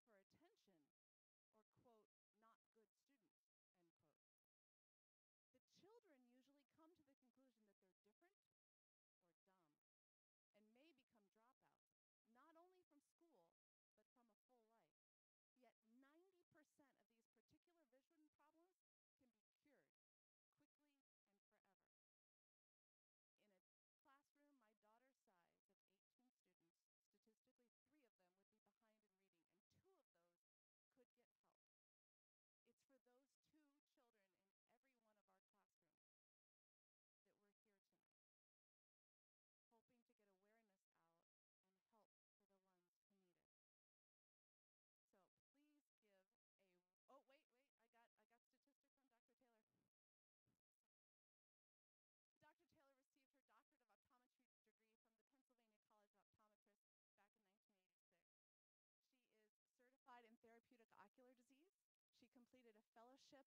for attention or, quote, not good student, end quote. The children usually come to the conclusion that they're different or dumb and may become dropouts, not only from school, but from a full life. Yet 90% of these particular vision problems can be cured quickly and forever. In a classroom my daughter's size of 18 students, statistically 3 of them would be behind in reading, and 2 of those could get help. It's for those 2 children in every one of our classrooms that we're here tonight, hoping to get awareness out and help for the ones who need it. So please give a, oh, wait, I got statistics on Dr. Taylor. Dr. Taylor received her doctorate of optometry degree from the Pennsylvania College of Optometrists back in 1986. She is certified in therapeutic ocular disease. She completed a fellowship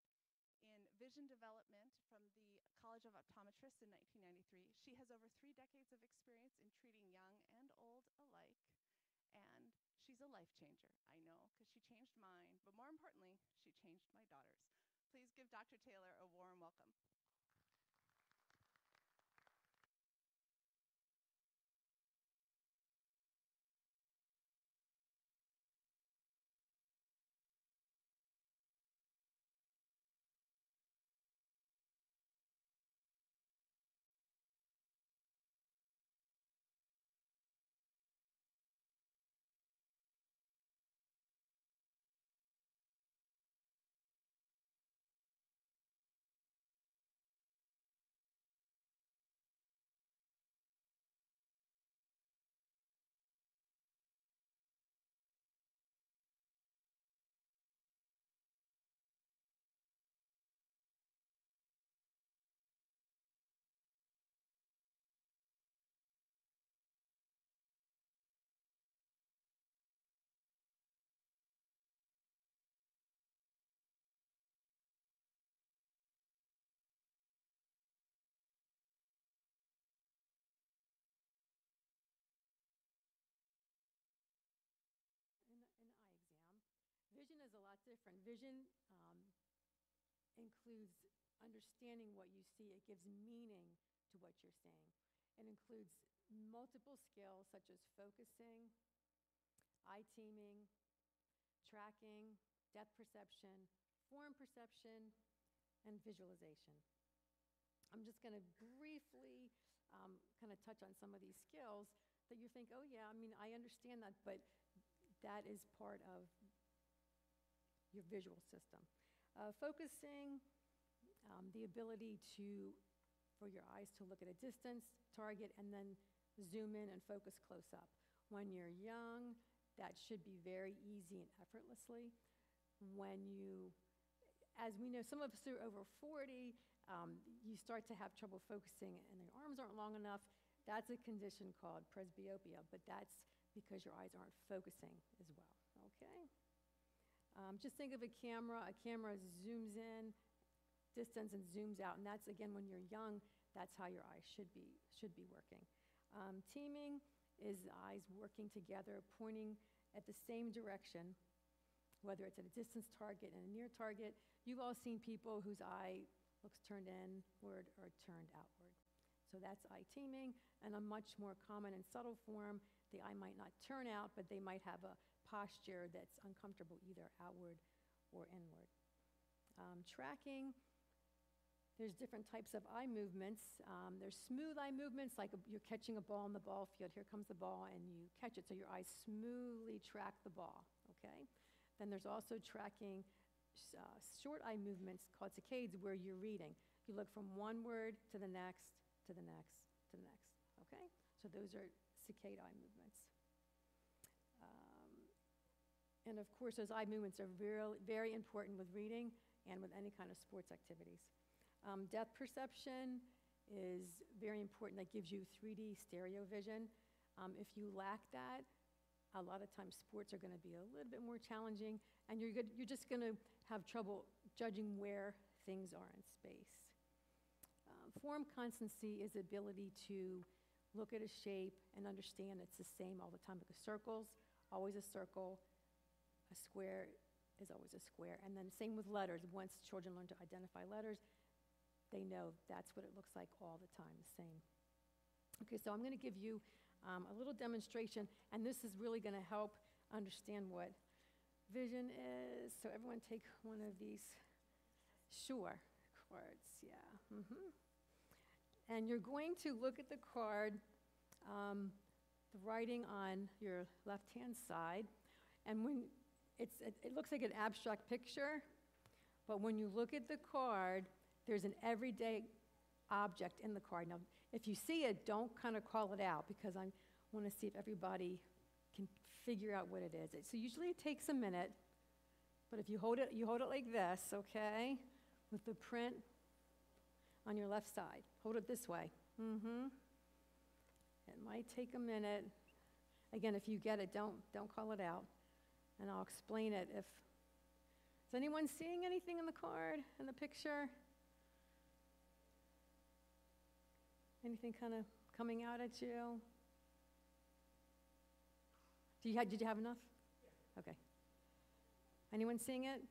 in vision development from the College of Optometrists in 1993. She has over 3 decades of experience in treating young and old alike, and she's a life changer, I know, because she changed mine, but more importantly, she changed my daughter's. Please give Dr. Taylor a warm welcome. An eye exam. Vision is a lot different. Vision includes understanding what you see. It gives meaning to what you're seeing. It includes multiple skills such as focusing, eye teaming, tracking, depth perception, form perception, and visualization. I'm just going to briefly kind of touch on some of these skills that you think, oh yeah, I mean, I understand that, but that is part of your visual system. Focusing, the ability for your eyes to look at a distance, target, and then zoom in and focus close up. When you're young, that should be very easy and effortlessly. As we know, some of us are over 40, you start to have trouble focusing and your arms aren't long enough. That's a condition called presbyopia, but that's because your eyes aren't focusing as well, okay? Just think of a camera. A camera zooms in, distance, and zooms out, and that's, again, when you're young, that's how your eyes should be working. Teaming is the eyes working together, pointing at the same direction, whether it's at a distance target and a near target. You've all seen people whose eye looks turned inward or turned outward. So that's eye teaming, and a much more common and subtle form, the eye might not turn out, but they might have a posture that's uncomfortable, either outward or inward. Tracking, there's different types of eye movements. There's smooth eye movements, like you're catching a ball in the ball field. Here comes the ball, and you catch it, so your eyes smoothly track the ball, okay? Then there's also tracking short eye movements called saccades, where you're reading. You look from one word to the next, to the next, to the next, okay? So those are saccade eye movements. And of course, those eye movements are very, very important with reading and with any kind of sports activities. Depth perception is very important. That gives you 3D stereo vision. If you lack that, a lot of times sports are going to be a little bit more challenging, and you're just going to have trouble judging where things are in space. Form constancy is the ability to look at a shape and understand it's the same all the time, because circles, always a circle. A square is always a square. And then same with letters. Once children learn to identify letters, they know that's what it looks like all the time, the same. Okay, so I'm going to give you a little demonstration, and this is really going to help understand what vision is. So everyone take one of these. Sure. Cards, yeah. And you're going to look at the card, the writing on your left-hand side, and when it looks like an abstract picture, but when you look at the card, there's an everyday object in the card. Now, if you see it, don't kind of call it out, because I want to see if everybody can figure out what it is. So usually it takes a minute, but if you hold it like this, okay, with the print on your left side. Hold it this way. It might take a minute. Again, if you get it, don't call it out, and I'll explain it. Is anyone seeing anything in the card, in the picture? Anything kind of coming out at you? Did you have enough? Yeah. Okay. Anyone seeing it?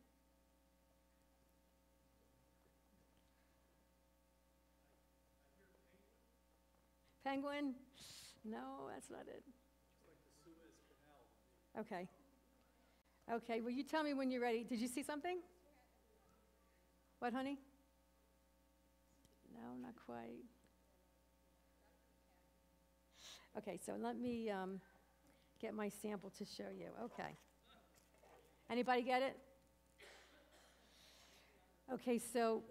Penguin? No, that's not it. Okay. Okay, well, you tell me when you're ready. Did you see something? What, honey? No, not quite. Okay, so let me get my sample to show you. Okay. Anybody get it? Okay, so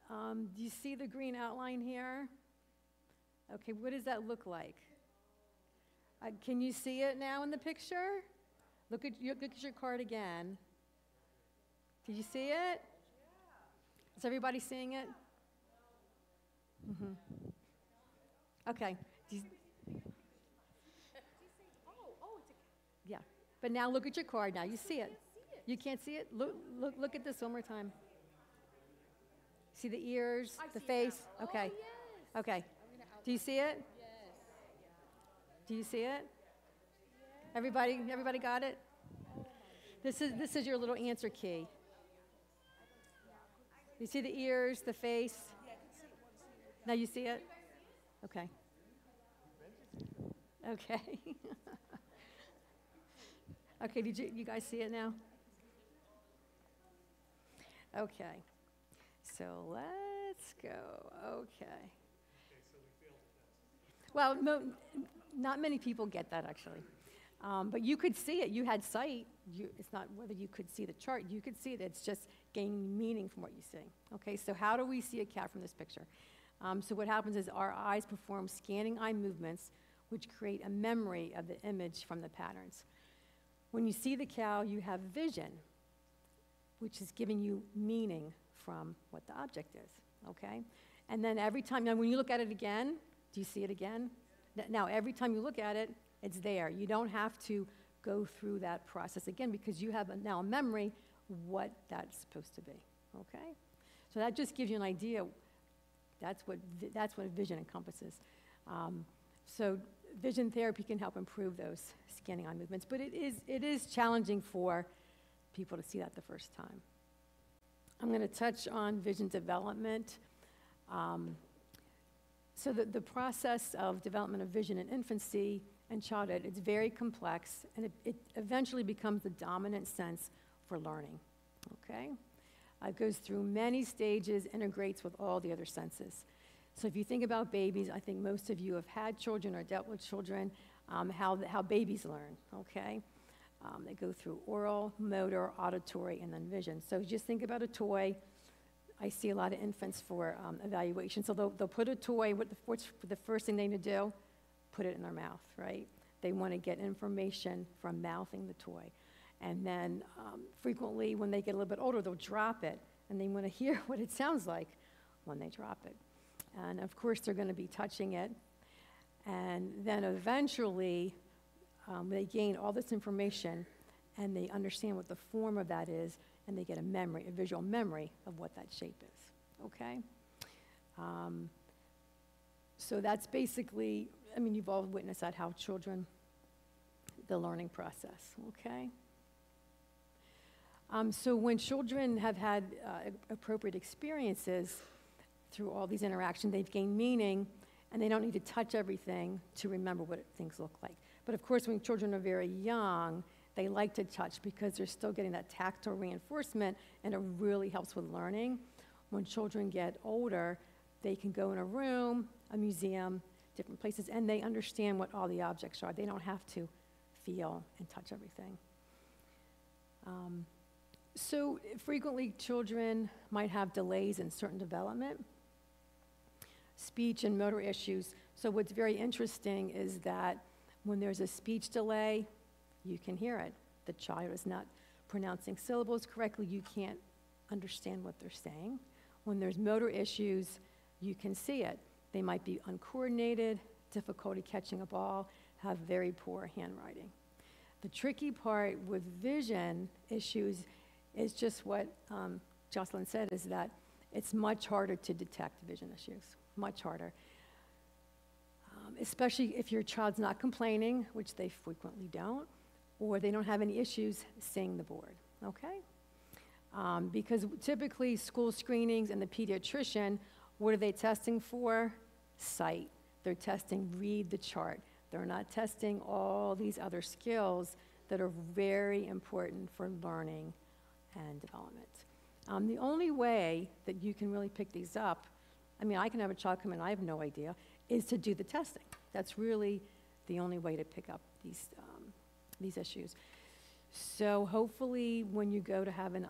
do you see the green outline here? Okay, what does that look like? Can you see it now in the picture? Look at your card again. Did you see it? Is everybody seeing it? Okay. Yeah, but now look at your card now. You see it. You can't see it? Look at this one more time. See the ears, the face? Okay. Okay. Do you see it? Yes. Do you see it? Everybody got it? This is your little answer key. You see the ears, the face? Now you see it? Okay. Okay. Okay, did you guys see it now? Okay. So let's go. Okay. Well, no, not many people get that, actually. But you could see it. You had sight. It's not whether you could see the chart. You could see it. It's just gaining meaning from what you see. Okay, so how do we see a cat from this picture? So what happens is our eyes perform scanning eye movements, which create a memory of the image from the patterns. When you see the cow, you have vision, which is giving you meaning from what the object is. Okay? And then every time, now when you look at it again, do you see it again? Now, every time you look at it, it's there. You don't have to go through that process again, because you have now a memory what that's supposed to be. Okay? So that just gives you an idea. That's what vision encompasses. So vision therapy can help improve those scanning eye movements, but it is challenging for people to see that the first time. I'm going to touch on vision development. So the process of development of vision in infancy and childhood, it's very complex, and it eventually becomes the dominant sense for learning, okay? It goes through many stages, integrates with all the other senses. So if you think about babies, I think most of you have had children or dealt with children, how babies learn, okay? They go through oral, motor, auditory, and then vision. So just think about a toy. I see a lot of infants for evaluation. So they'll put a toy, what's the first thing they need to do? Put it in their mouth, right? They want to get information from mouthing the toy. And then frequently when they get a little bit older, they'll drop it, and they want to hear what it sounds like when they drop it. And of course, they're going to be touching it. And then eventually, they gain all this information, and they understand what the form of that is, and they get a visual memory of what that shape is, okay? So that's basically, you've all witnessed that, how children, the learning process, okay? So when children have had appropriate experiences through all these interactions, they've gained meaning, and they don't need to touch everything to remember what things look like. But of course, when children are very young, they like to touch because they're still getting that tactile reinforcement, and it really helps with learning. When children get older, they can go in a room, a museum, different places, and they understand what all the objects are. They don't have to feel and touch everything. So frequently, children might have delays in certain development, speech and motor issues. So what's very interesting is that when there's a speech delay, you can hear it. The child is not pronouncing syllables correctly. You can't understand what they're saying. When there's motor issues, you can see it. They might be uncoordinated, difficulty catching a ball, have very poor handwriting. The tricky part with vision issues is just what Jocelyn said, is that it's much harder to detect vision issues, much harder. Especially if your child's not complaining, which they frequently don't, or they don't have any issues seeing the board, okay? Because typically school screenings and the pediatrician, what are they testing for? Sight. They're testing read the chart. They're not testing all these other skills that are very important for learning and development. The only way that you can really pick these up, I mean, I can have a child come in, I have no idea, is to do the testing. That's really the only way to pick up these issues. So hopefully when you go to have an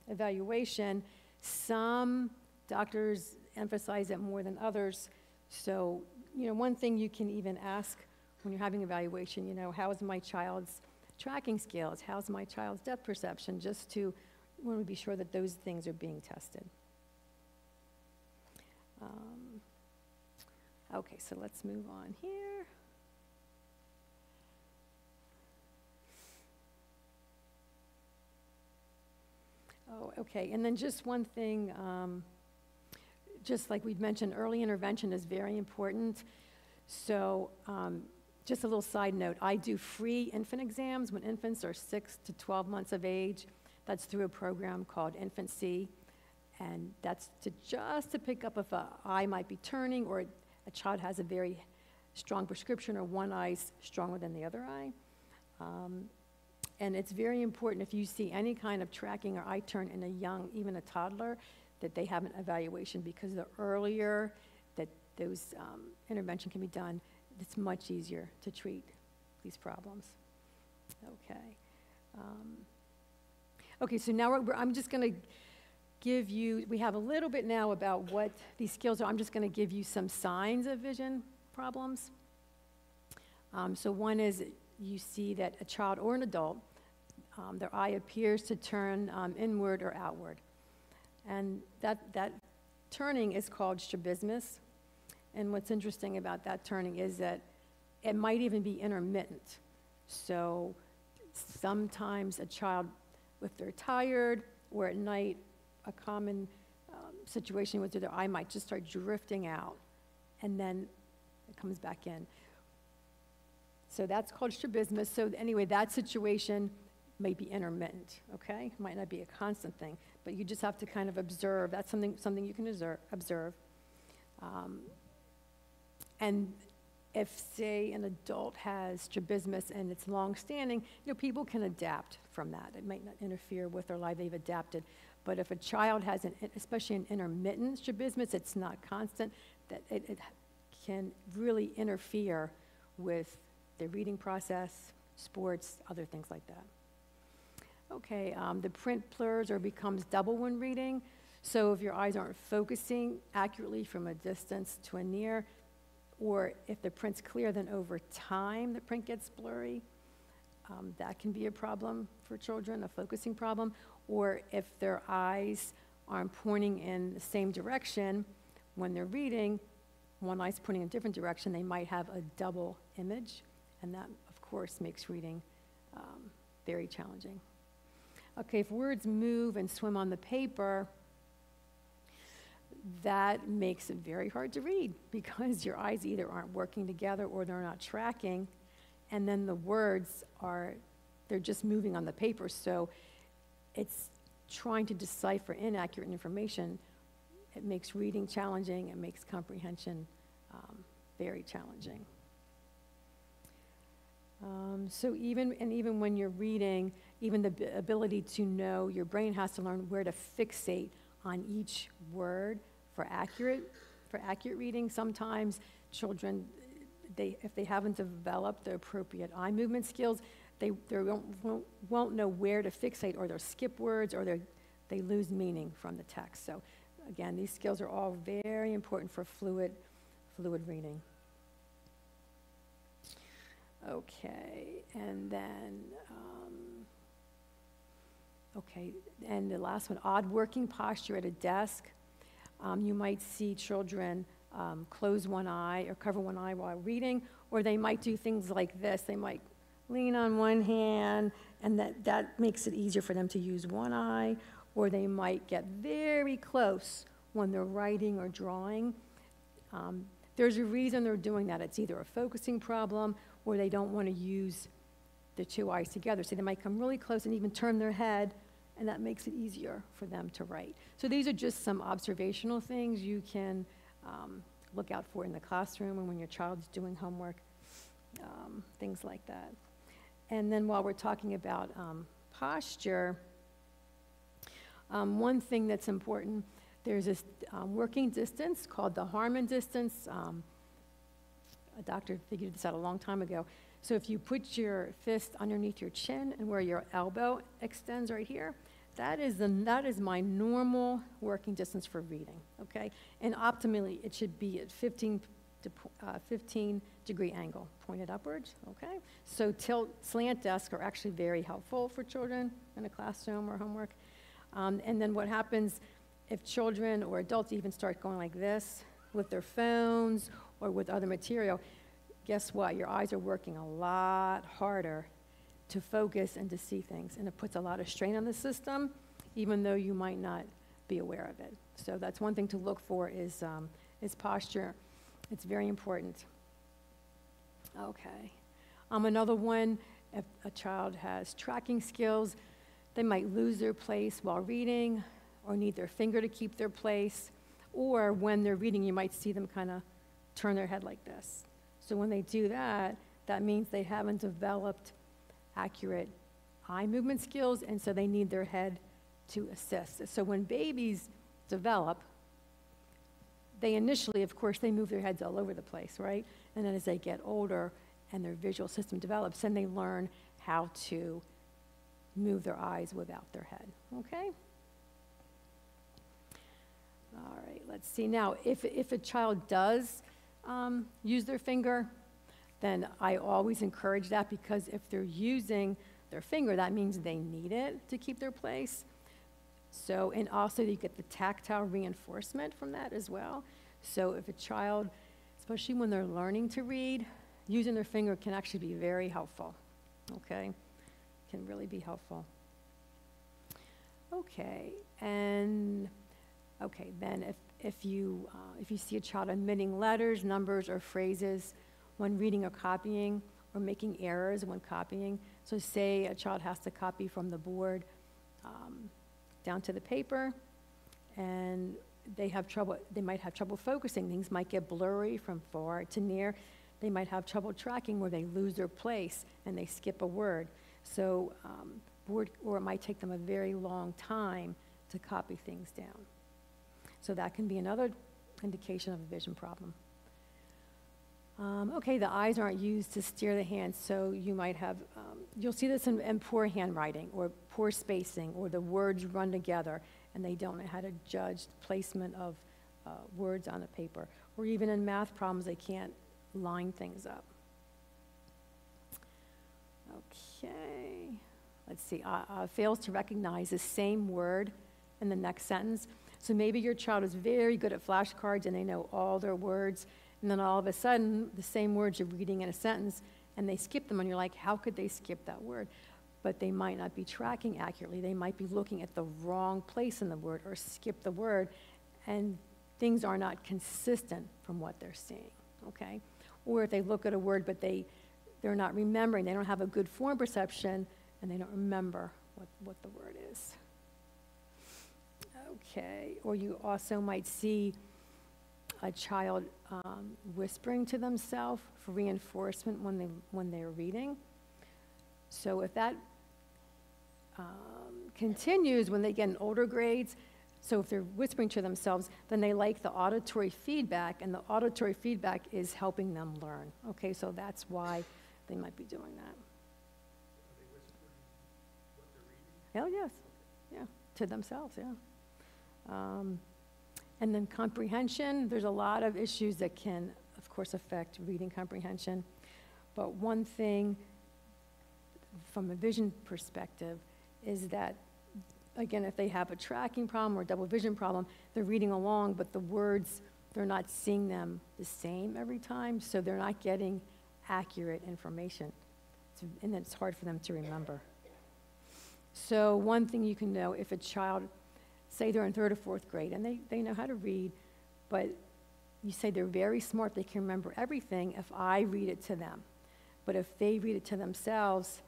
evaluation, some doctors emphasize it more than others. So, one thing you can even ask when you're having evaluation, how is my child's tracking skills? How's my child's depth perception? Just to want to be sure that those things are being tested. Okay, so let's move on here. Oh, okay, and then just one thing, just like we've mentioned, early intervention is very important. So just a little side note, I do free infant exams when infants are 6 to 12 months of age. That's through a program called Infancy, and that's just to pick up if an eye might be turning or a child has a very strong prescription or one eye's stronger than the other eye. And it's very important if you see any kind of tracking or eye turn in a young, even a toddler, that they have an evaluation, because the earlier that those intervention can be done, it's much easier to treat these problems. Okay. Okay, so now I'm just going to give you, we have a little bit now about what these skills are. I'm just going to give you some signs of vision problems. So one is you see that a child or an adult, their eye appears to turn inward or outward. And that turning is called strabismus. And what's interesting about that turning is that it might even be intermittent. So sometimes a child, if they're tired or at night, a common situation with their eye might just start drifting out, and then it comes back in. So that's called strabismus. So anyway, that situation may be intermittent, okay? It might not be a constant thing, but you just have to kind of observe. That's something you can observe. And if, say, an adult has strabismus and it's long-standing, people can adapt from that. It might not interfere with their life. They've adapted. But if a child has, especially an intermittent strabismus, it's not constant, that it can really interfere with their reading process, sports, other things like that. Okay, the print blurs or becomes double when reading. So if your eyes aren't focusing accurately from a distance to a near, or if the print's clear, then over time the print gets blurry. That can be a problem for children, a focusing problem. Or if their eyes aren't pointing in the same direction when they're reading, one eye's pointing in a different direction, they might have a double image, and that, of course, makes reading very challenging. Okay, if words move and swim on the paper, that makes it very hard to read, because your eyes either aren't working together or they're not tracking, and then the words they're just moving on the paper. So it's trying to decipher inaccurate information. It makes reading challenging, it makes comprehension very challenging. So even when you're reading, even the ability to know, your brain has to learn where to fixate on each word for accurate reading. Sometimes children, if they haven't developed the appropriate eye movement skills, they won't know where to fixate, or they'll skip words, or they lose meaning from the text. So again, these skills are all very important for fluid reading. Okay, and then, and the last one, odd working posture at a desk. You might see children close one eye or cover one eye while reading, or they might do things like this. They might lean on one hand, and that makes it easier for them to use one eye, or they might get very close when they're writing or drawing. There's a reason they're doing that. It's either a focusing problem, or they don't want to use the two eyes together. So they might come really close and even turn their head, and that makes it easier for them to write. So these are just some observational things you can look out for in the classroom and when your child's doing homework, things like that. And then while we're talking about posture, one thing that's important, there's this working distance called the Harmon distance. A doctor figured this out a long time ago. So if you put your fist underneath your chin and where your elbow extends right here, that is my normal working distance for reading, okay? And optimally, it should be at 15 degree angle, pointed upwards, okay? So slant desks are actually very helpful for children in a classroom or homework. And then what happens if children or adults even start going like this with their phones or with other material, guess what? Your eyes are working a lot harder to focus and to see things, and it puts a lot of strain on the system, even though you might not be aware of it. So that's one thing to look for is posture. It's very important. Okay. Another one, if a child has tracking skills, they might lose their place while reading or need their finger to keep their place, or when they're reading, you might see them kind of turn their head like this. So when they do that, that means they haven't developed accurate eye movement skills, and so they need their head to assist. So when babies develop, they initially, of course, they move their heads all over the place, right? And then as they get older and their visual system develops, then they learn how to move their eyes without their head, okay? All right, let's see. Now, if a child does use their finger, then I always encourage that, because if they're using their finger, that means they need it to keep their place. So, and also you get the tactile reinforcement from that as well. So if a child, especially when they're learning to read, using their finger can actually be very helpful, okay? Can really be helpful. Okay, and okay, then if you see a child omitting letters, numbers, or phrases when reading or copying, or making errors when copying, so say a child has to copy from the board down to the paper, and they might have trouble focusing. Things might get blurry from far to near. They might have trouble tracking where they lose their place and they skip a word. So or it might take them a very long time to copy things down. So that can be another indication of a vision problem. Okay, the eyes aren't used to steer the hands, so you might have, you'll see this in poor handwriting or poor spacing, or the words run together and they don't know how to judge placement of words on the paper. Or even in math problems, they can't line things up. Okay, let's see, fails to recognize the same word in the next sentence. So maybe your child is very good at flashcards and they know all their words, and then all of a sudden, the same words you're reading in a sentence, and they skip them, and you're like, how could they skip that word? But they might not be tracking accurately. They might be looking at the wrong place in the word or skip the word, and things are not consistent from what they're seeing, okay? Or if they look at a word, but they're not remembering, they don't have a good form perception, and they don't remember what the word is. Okay, or you also might see a child whispering to themselves for reinforcement when they're reading. So if that continues when they get in older grades, so if they're whispering to themselves, then they like the auditory feedback, and the auditory feedback is helping them learn. Okay, so that's why they might be doing that. Are they whispering what they're reading? Hell yes, yeah, to themselves, yeah. And then comprehension, there's a lot of issues that can, of course, affect reading comprehension. But one thing from a vision perspective is that, again, if they have a tracking problem or a double vision problem, they're reading along, but the words, they're not seeing them the same every time, so they're not getting accurate information. And it's hard for them to remember. So one thing you can know, if a child, say they're in 3rd or 4th grade, and they know how to read, but you say they're very smart, they can remember everything if I read it to them. But if they read it to themselves,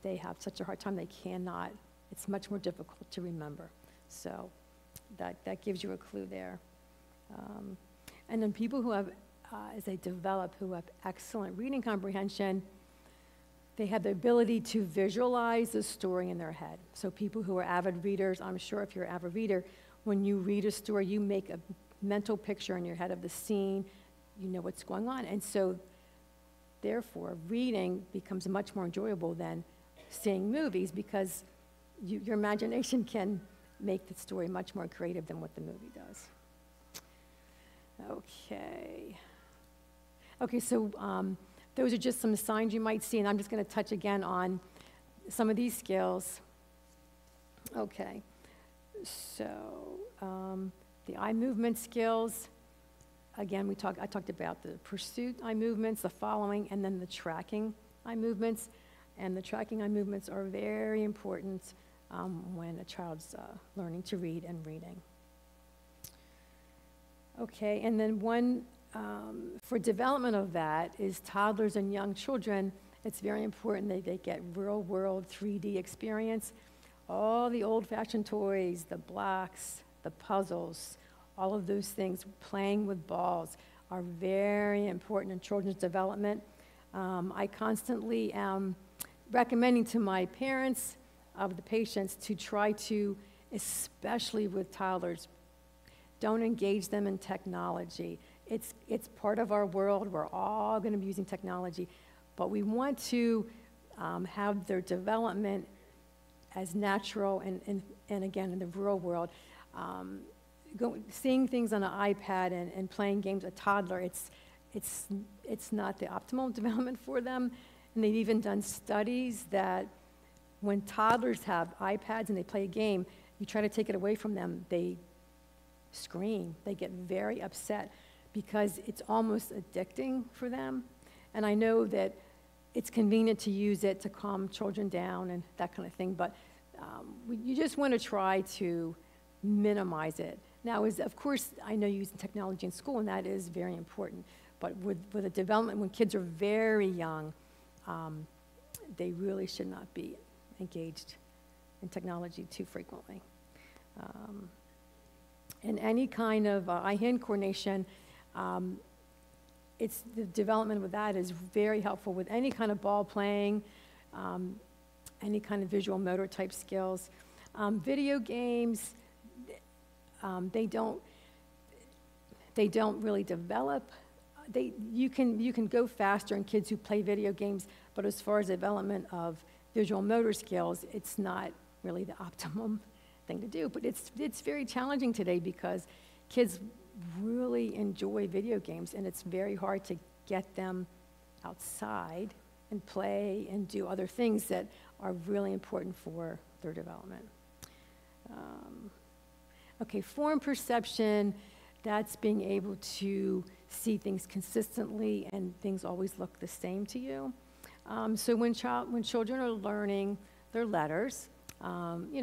they have such a hard time, they cannot, it's much more difficult to remember. So that gives you a clue there. And then people who have, as they develop, who have excellent reading comprehension, they have the ability to visualize the story in their head. So people who are avid readers, I'm sure if you're an avid reader, when you read a story, you make a mental picture in your head of the scene, you know what's going on. And so, therefore, reading becomes much more enjoyable than seeing movies, because your imagination can make the story much more creative than what the movie does. Okay, so those are just some signs you might see, and I'm just going to touch again on some of these skills. Okay, so the eye movement skills, again, I talked about the pursuit eye movements, the following, and then the tracking eye movements. And the tracking eye movements are very important when a child's learning to read and reading. Okay, and then one for development of that is toddlers and young children. It's very important that they get real-world 3D experience. All the old-fashioned toys, the blocks, the puzzles, all of those things, playing with balls, are very important in children's development. I constantly am recommending to my parents of the patients to try to, especially with toddlers, don't engage them in technology. It's part of our world. We're all going to be using technology, but we want to have their development as natural and again, in the real world. Seeing things on an iPad and playing games, a toddler, it's not the optimal development for them. And they've even done studies that when toddlers have iPads and they play a game, you try to take it away from them, they scream. They get very upset because it's almost addicting for them. And I know that it's convenient to use it to calm children down and that kind of thing, but you just want to try to minimize it. Now, of course, I know using technology in school, and that is very important, but with the development, when kids are very young, they really should not be engaged in technology too frequently. And any kind of eye-hand coordination, the development with that is very helpful with any kind of ball playing, any kind of visual motor type skills. Video games, they don't really develop. You can go faster in kids who play video games, but as far as development of visual motor skills, it's not really the optimum thing to do. But it's very challenging today because kids really enjoy video games, and it's very hard to get them outside and play and do other things that are really important for their development. Okay, form perception, that's being able to see things consistently and things always look the same to you. So when children are learning their letters,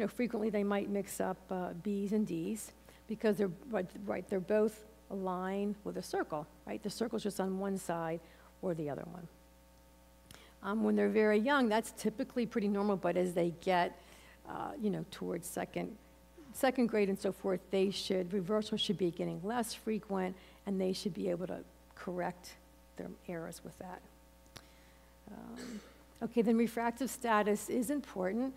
frequently they might mix up B's and D's because they're both aligned with a circle, right? The circle's just on one side or the other one. When they're very young, that's typically pretty normal, but as they get, towards second grade and so forth, reversal should be getting less frequent, and they should be able to correct their errors with that. Okay, then refractive status is important.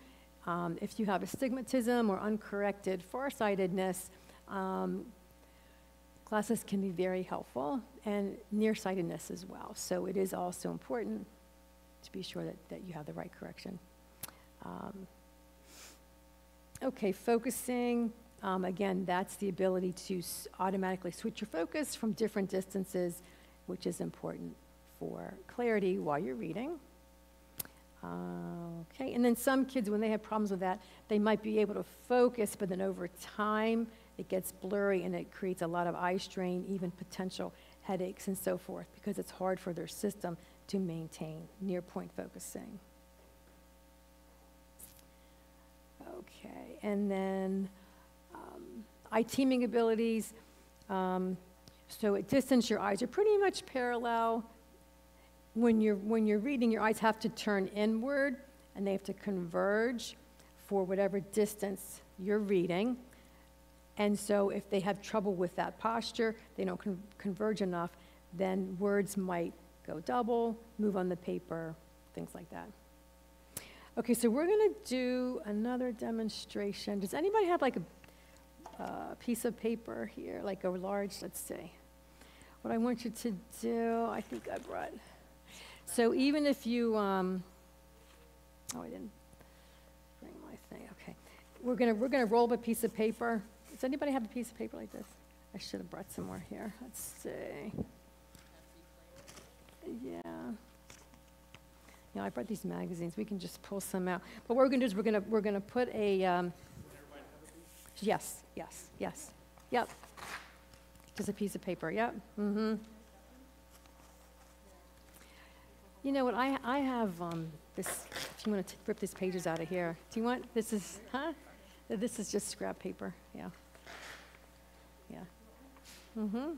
If you have astigmatism or uncorrected farsightedness, glasses can be very helpful, and nearsightedness as well. So it is also important to be sure that you have the right correction. Okay, focusing. Again, that's the ability to automatically switch your focus from different distances, which is important for clarity while you're reading. Okay, and then some kids, when they have problems with that, they might be able to focus, but then over time, it gets blurry and it creates a lot of eye strain, even potential headaches and so forth, because it's hard for their system to maintain near-point focusing. Okay, and then eye teaming abilities. So at distance, your eyes are pretty much parallel. When you're reading, your eyes have to turn inward, and they have to converge for whatever distance you're reading. And so if they have trouble with that posture, they don't converge enough, then words might go double, move on the paper, things like that. Okay, so we're going to do another demonstration. Does anybody have like a piece of paper here, like a large, let's see. What I want you to do, I think I brought. So even if you, oh, I didn't bring my thing. Okay, we're gonna roll up a piece of paper. Does anybody have a piece of paper like this? I should have brought some more here. Let's see. Yeah. You know, I brought these magazines. We can just pull some out. But what we're gonna do is we're gonna put a. Yes. Yep. Just a piece of paper. Yep. Mm-hmm. You know what? I have this. If you want to rip these pages out of here, do you want? This is This is just scrap paper. Yeah. Mm-hmm.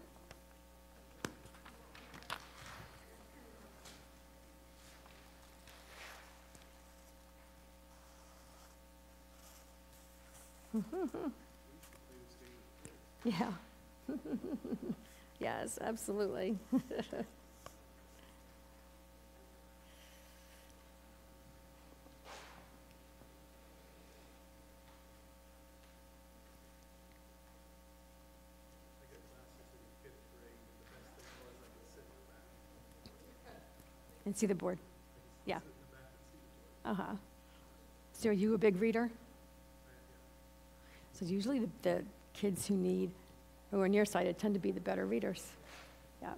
Yeah. Yes, absolutely. And see the board. Yeah. Uh-huh. So are you a big reader? So usually the kids who are nearsighted tend to be the better readers. Yeah.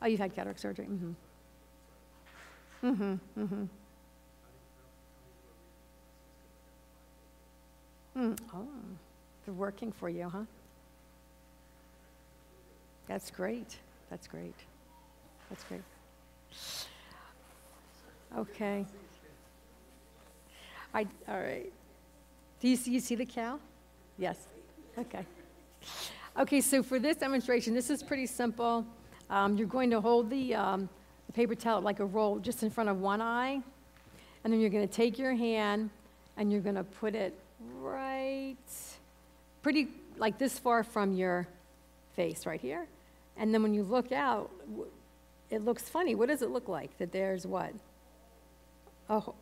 Oh, you've had cataract surgery. Mm-hmm. Mm-hmm. Mm-hmm. Oh, they're working for you, huh? That's great. That's great. That's great. Okay. All right. Do you see the cow? Yes. Okay. Okay, so for this demonstration, this is pretty simple. You're going to hold the paper towel like a roll just in front of one eye, and then you're going to take your hand and you're going to put it right pretty like this far from your face right here. And then when you look out, it looks funny. What does it look like? That there's what? Oh,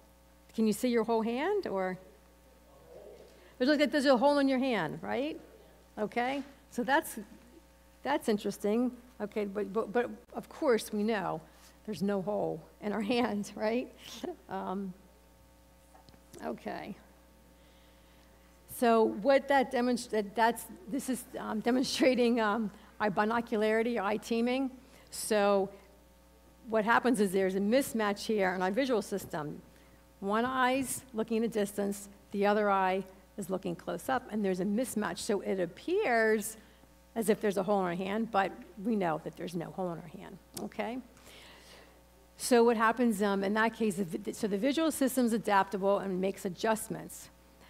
can you see your whole hand, or? There's a hole in your hand, right? Okay, so that's interesting. Okay, but of course we know there's no hole in our hand, right? Okay. So what that demonstrates, this is demonstrating eye binocularity, eye teaming. So what happens is there's a mismatch here in our visual system. One eye's looking at a distance, the other eye is looking close up, and there's a mismatch. So it appears as if there's a hole in our hand, but we know that there's no hole in our hand, okay? So what happens in that case, so the visual system's adaptable and makes adjustments.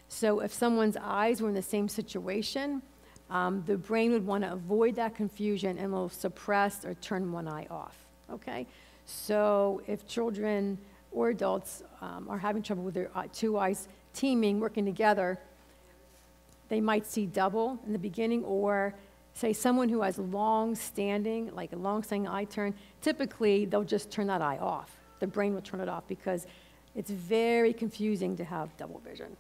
So if someone's eyes were in the same situation, the brain would want to avoid that confusion and will suppress or turn one eye off, okay? So if children or adults are having trouble with their two eyes teaming, working together, they might see double in the beginning, or say someone who has long-standing, like a long-standing eye turn, typically they'll just turn that eye off. The brain will turn it off because it's very confusing to have double vision.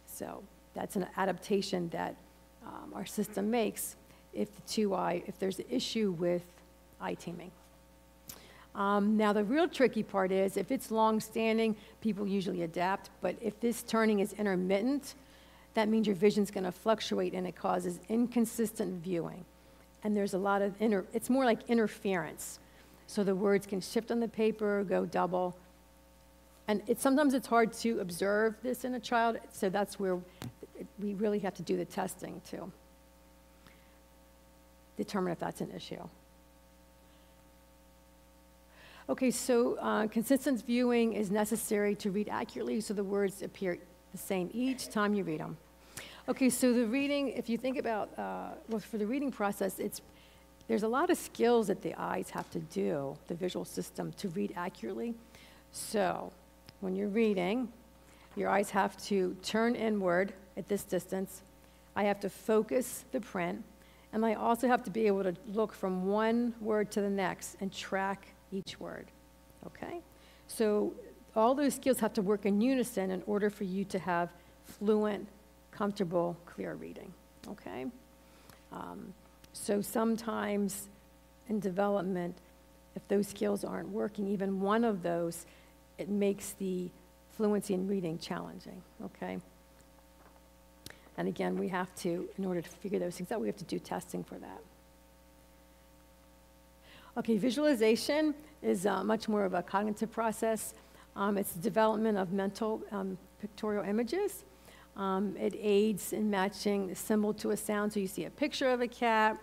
So that's an adaptation that our system makes if there's an issue with eye teaming. Now the real tricky part is if it's long-standing, people usually adapt, but if this turning is intermittent, that means your vision's going to fluctuate and it causes inconsistent viewing. And there's a lot of, it's more like interference. So the words can shift on the paper, go double. And sometimes it's hard to observe this in a child, so that's where we really have to do the testing to determine if that's an issue. Okay, so consistent viewing is necessary to read accurately so the words appear the same each time you read them. Okay, so the reading, if you think about, for the reading process, there's a lot of skills that the eyes have to do, the visual system, to read accurately. So when you're reading, your eyes have to turn inward at this distance. I have to focus the print, and I also have to be able to look from one word to the next and track each word, okay? So all those skills have to work in unison in order for you to have fluent, comfortable, clear reading, okay? So sometimes in development, if those skills aren't working, even one of those, it makes the fluency in reading challenging, okay? And again, we have to, in order to figure those things out, we have to do testing for that. Okay, visualization is much more of a cognitive process. It's the development of mental pictorial images. It aids in matching a symbol to a sound. So you see a picture of a cat,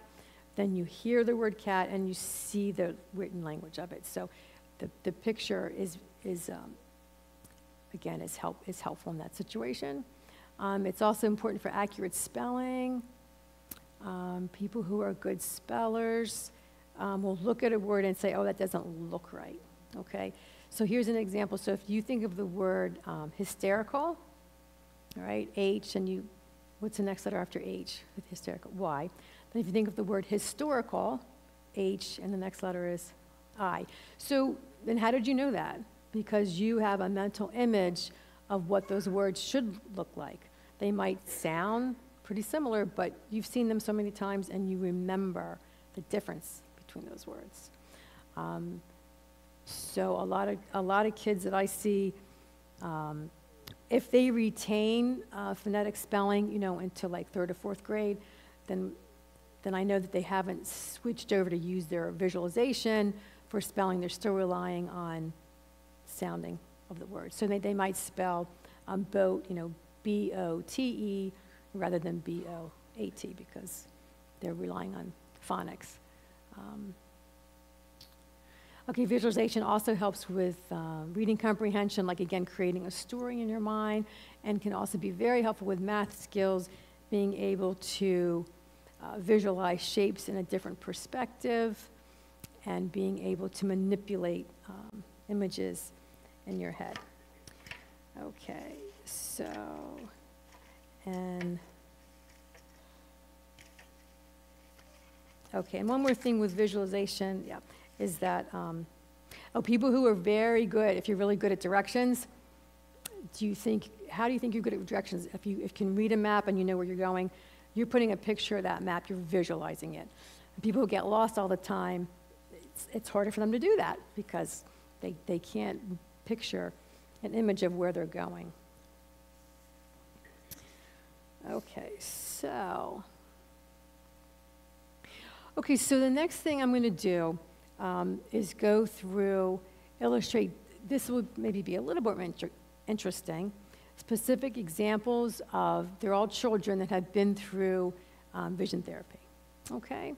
then you hear the word cat, and you see the written language of it. So the picture is helpful in that situation. It's also important for accurate spelling. People who are good spellers will look at a word and say, oh, that doesn't look right, okay? So here's an example. So if you think of the word hysterical, all right, H, and what's the next letter after H with hysterical? Y. Then if you think of the word historical, H, and the next letter is I. So then how did you know that? Because you have a mental image of what those words should look like. They might sound pretty similar, but you've seen them so many times and you remember the difference between those words. So a lot of kids that I see, if they retain phonetic spelling, into like 3rd or 4th grade, then I know that they haven't switched over to use their visualization for spelling. They're still relying on sounding of the word. So they might spell boat, B-O-T-E, rather than B-O-A-T, because they're relying on phonics. Okay, visualization also helps with reading comprehension, like again, creating a story in your mind, and can also be very helpful with math skills, being able to visualize shapes in a different perspective, and being able to manipulate images in your head. Okay, so, and one more thing with visualization, is that, people who are very good, if you're really good at directions, how do you think you're good at directions? If you can read a map and you know where you're going, you're putting a picture of that map, you're visualizing it. And people who get lost all the time, it's harder for them to do that because they can't picture an image of where they're going. Okay, so the next thing I'm going to do is go through, illustrate, this will maybe be a little bit more interesting, specific examples of, they're all children that have been through vision therapy, okay?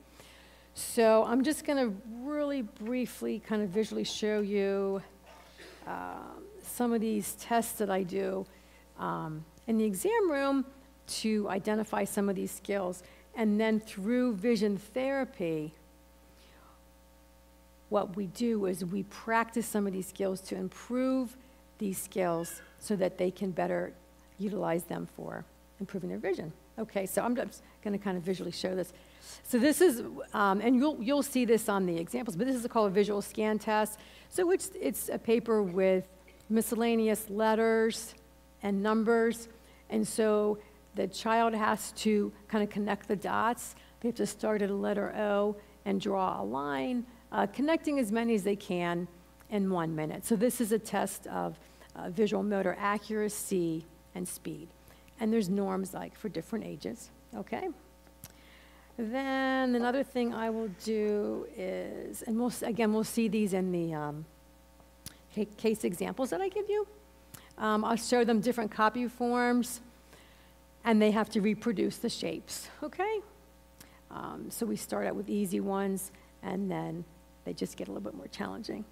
So I'm just going to really briefly kind of visually show you some of these tests that I do in the exam room to identify some of these skills. And then through vision therapy, what we do is we practice some of these skills to improve these skills so that they can better utilize them for improving their vision. Okay, so I'm just going to kind of visually show this. So this is, and you'll see this on the examples, but this is called a visual scan test. So it's a paper with miscellaneous letters and numbers, and so the child has to kind of connect the dots. They have to start at a letter O and draw a line, connecting as many as they can in 1 minute. So this is a test of visual motor accuracy and speed. And there's norms like for different ages, okay? Then another thing I will do is, and we'll see these in the case examples that I give you. I'll show them different copy forms, and they have to reproduce the shapes, okay? So we start out with easy ones, and then they just get a little bit more challenging.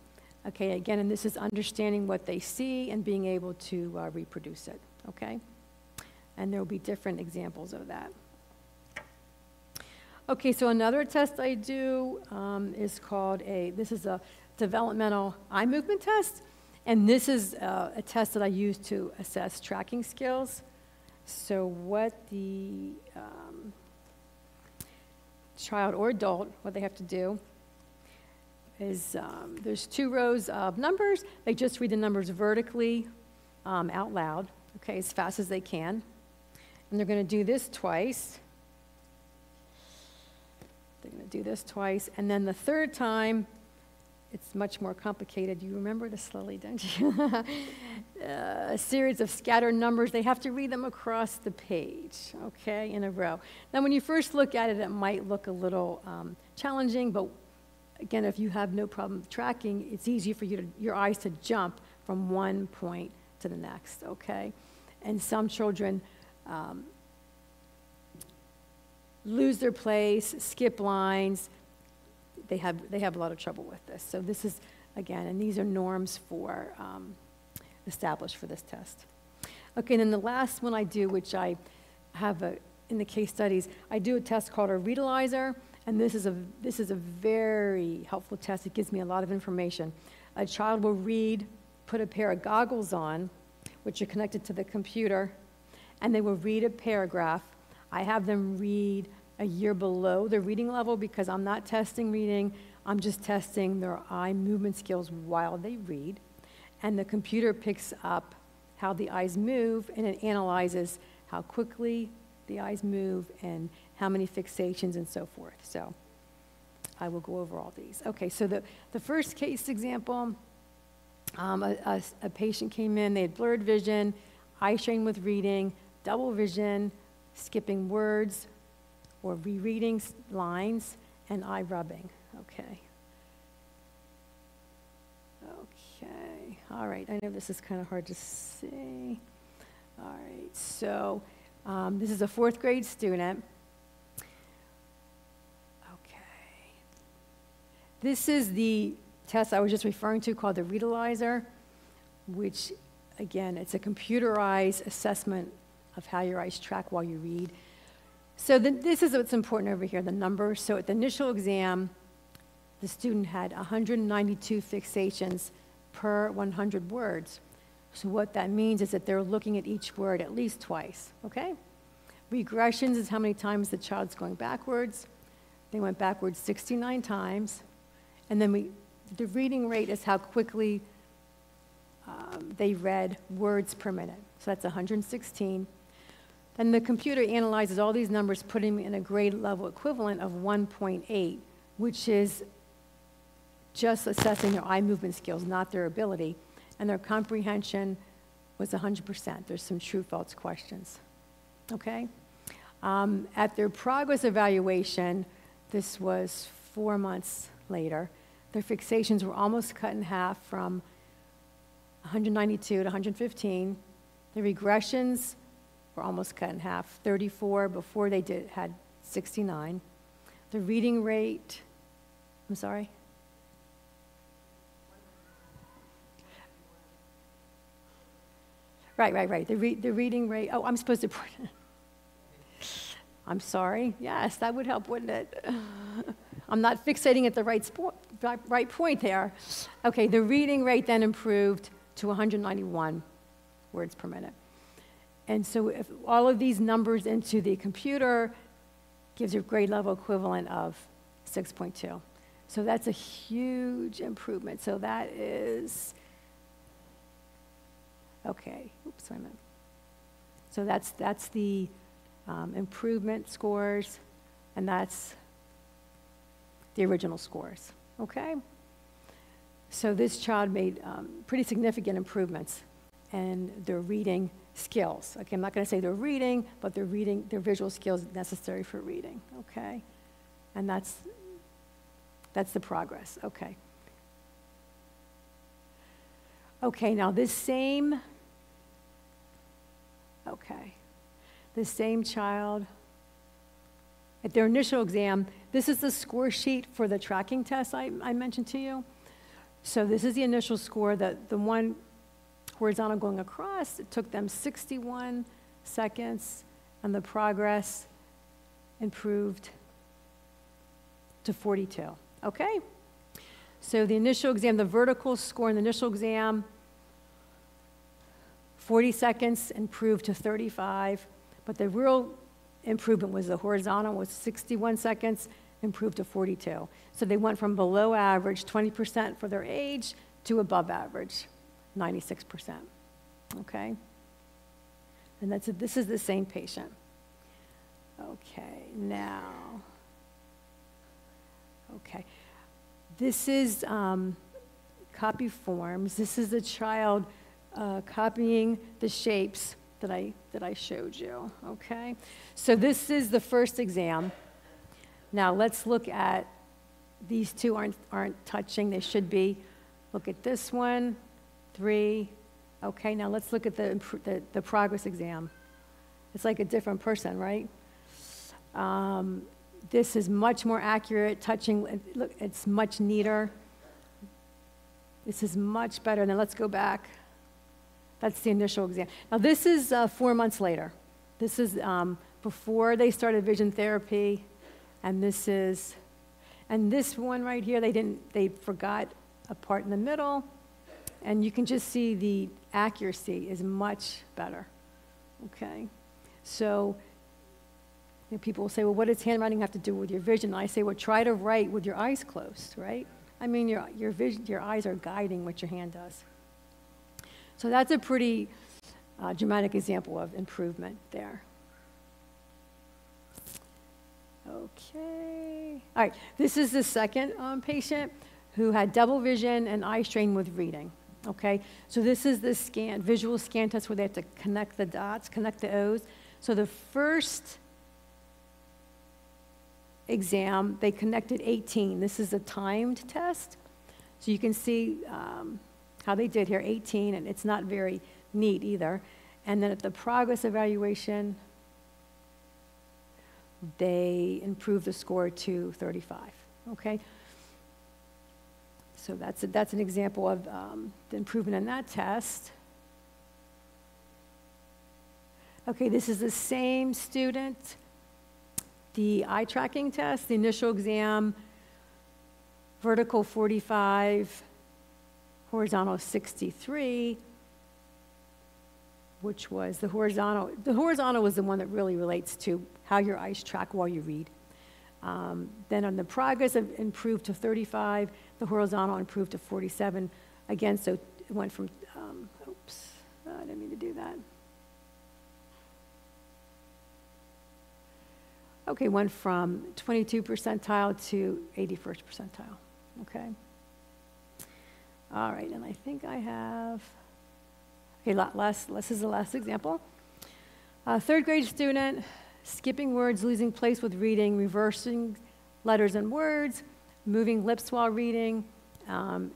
Okay, again, and this is understanding what they see and being able to reproduce it, okay? And there will be different examples of that. Okay, so another test I do is called this is a developmental eye movement test, and this is a test that I use to assess tracking skills. So what the child or adult, what they have to do is there's 2 rows of numbers. They just read the numbers vertically out loud, okay, as fast as they can. And they're going to do this twice. They're going to do this twice. And then the third time, it's much more complicated. You remember this slowly, don't you? A series of scattered numbers. They have to read them across the page, okay, in a row. Now, when you first look at it, it might look a little challenging, but again, if you have no problem tracking, it's easy for your eyes to jump from one point to the next, okay? And some children lose their place, skip lines. They have a lot of trouble with this. So this is, again, and these are norms for established for this test. Okay, and then the last one I do, which I have in the case studies, I do a test called a Readalizer, and this is a very helpful test. It gives me a lot of information. A child will read, put a pair of goggles on, which are connected to the computer, and they will read a paragraph. I have them read a year below their reading level because I'm not testing reading. I'm just testing their eye movement skills while they read. And the computer picks up how the eyes move, and it analyzes how quickly the eyes move and how many fixations and so forth. So I will go over all these. Okay, so the first case example, a patient came in, they had blurred vision, eye strain with reading, double vision, skipping words or rereading lines, and eye rubbing. Okay. Okay. All right. I know this is kind of hard to see. All right. So this is a 4th grade student. Okay. This is the test I was just referring to called the Readalizer, which, again, it's a computerized assessment of how your eyes track while you read. So this is what's important over here, the numbers. So at the initial exam, the student had 192 fixations per 100 words. So what that means is that they're looking at each word at least twice, okay? Regressions is how many times the child's going backwards. They went backwards 69 times. And then the reading rate is how quickly they read words per minute. So that's 116. And the computer analyzes all these numbers, putting them in a grade level equivalent of 1.8, which is just assessing their eye movement skills, not their ability. And their comprehension was 100%. There's some true-false questions. Okay? At their progress evaluation, this was 4 months later, their fixations were almost cut in half from 192 to 115. The regressions were almost cut in half, 34 before they had 69. The reading rate, I'm sorry? Right. The reading rate, I'm supposed to put it. I'm sorry. Yes, that would help, wouldn't it? I'm not fixating at the right point there. Okay, the reading rate then improved to 191 words per minute. And so if all of these numbers into the computer gives you a grade level equivalent of 6.2. So that's a huge improvement. So that is, okay, oops, wait a minute. So that's the improvement scores, and that's the original scores, okay? So this child made pretty significant improvements in their reading skills. Okay, I'm not going to say their reading, but their visual skills necessary for reading, okay? And that's the progress, okay. Okay, now this same child, at their initial exam, this is the score sheet for the tracking test I mentioned to you. So this is the initial score, the one horizontal going across, it took them 61 seconds, and the progress improved to 42, okay? So the initial exam, the vertical score in the initial exam, 40 seconds improved to 35, but the real improvement was the horizontal was 61 seconds, improved to 42. So they went from below average, 20% for their age, to above average, 96%, okay? And this is the same patient. Okay, now, okay. This is copy forms. This is a child copying the shapes that I showed you, okay? So this is the first exam. Now let's look at, these two aren't touching, they should be. Look at this one, 3. Okay, now let's look at the progress exam. It's like a different person, right? This is much more accurate, touching, look, it's much neater. This is much better. Now let's go back. That's the initial exam. Now this is 4 months later. This is before they started vision therapy, and this one right here, they forgot a part in the middle, and you can just see the accuracy is much better, okay? So people will say, well, what does handwriting have to do with your vision? And I say, well, try to write with your eyes closed, right? I mean, your vision, your eyes are guiding what your hand does. So that's a pretty dramatic example of improvement there. Okay. All right, this is the second patient who had double vision and eye strain with reading, okay? So this is the visual scan test where they have to connect the dots, connect the O's. So the first exam, they connected 18. This is a timed test. So you can see how they did here, 18, and it's not very neat either. And then at the progress evaluation, they improved the score to 35, okay? So that's an example of the improvement in that test. Okay, this is the same student. The eye tracking test, the initial exam, vertical 45, horizontal 63, which was the horizontal. The horizontal was the one that really relates to how your eyes track while you read. Then on the progress, it improved to 35. The horizontal improved to 47. Again, so it went from, oops, I didn't mean to do that. Okay, went from 22 percentile to 81st percentile, okay? All right, and I think I have, okay, this is the last example. Third grade student, skipping words, losing place with reading, reversing letters and words, moving lips while reading, and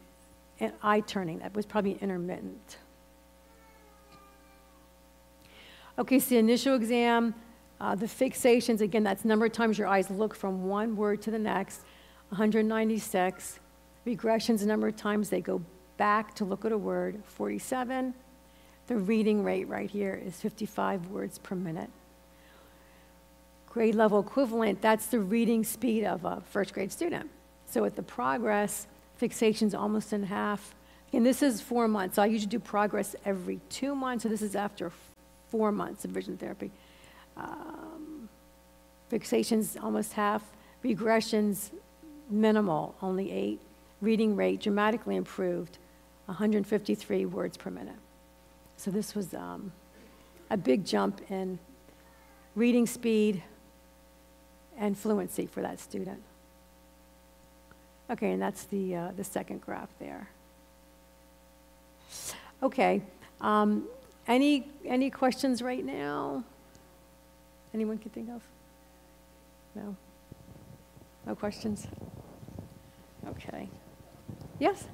eye turning. That was probably intermittent. Okay, so the initial exam, the fixations, again, that's number of times your eyes look from one word to the next, 196. Regressions, number of times they go back to look at a word, 47. The reading rate right here is 55 words per minute. Grade level equivalent, that's the reading speed of a first grade student. So at the progress, fixation's almost in half. And this is 4 months. So I usually do progress every 2 months. So this is after 4 months of vision therapy. Fixations, almost half. Regressions, minimal, only 8. Reading rate dramatically improved, 153 words per minute. So this was a big jump in reading speed and fluency for that student. Okay, and that's the second graph there. Okay, any questions right now? Anyone can think of? No? No questions? Okay. Yes?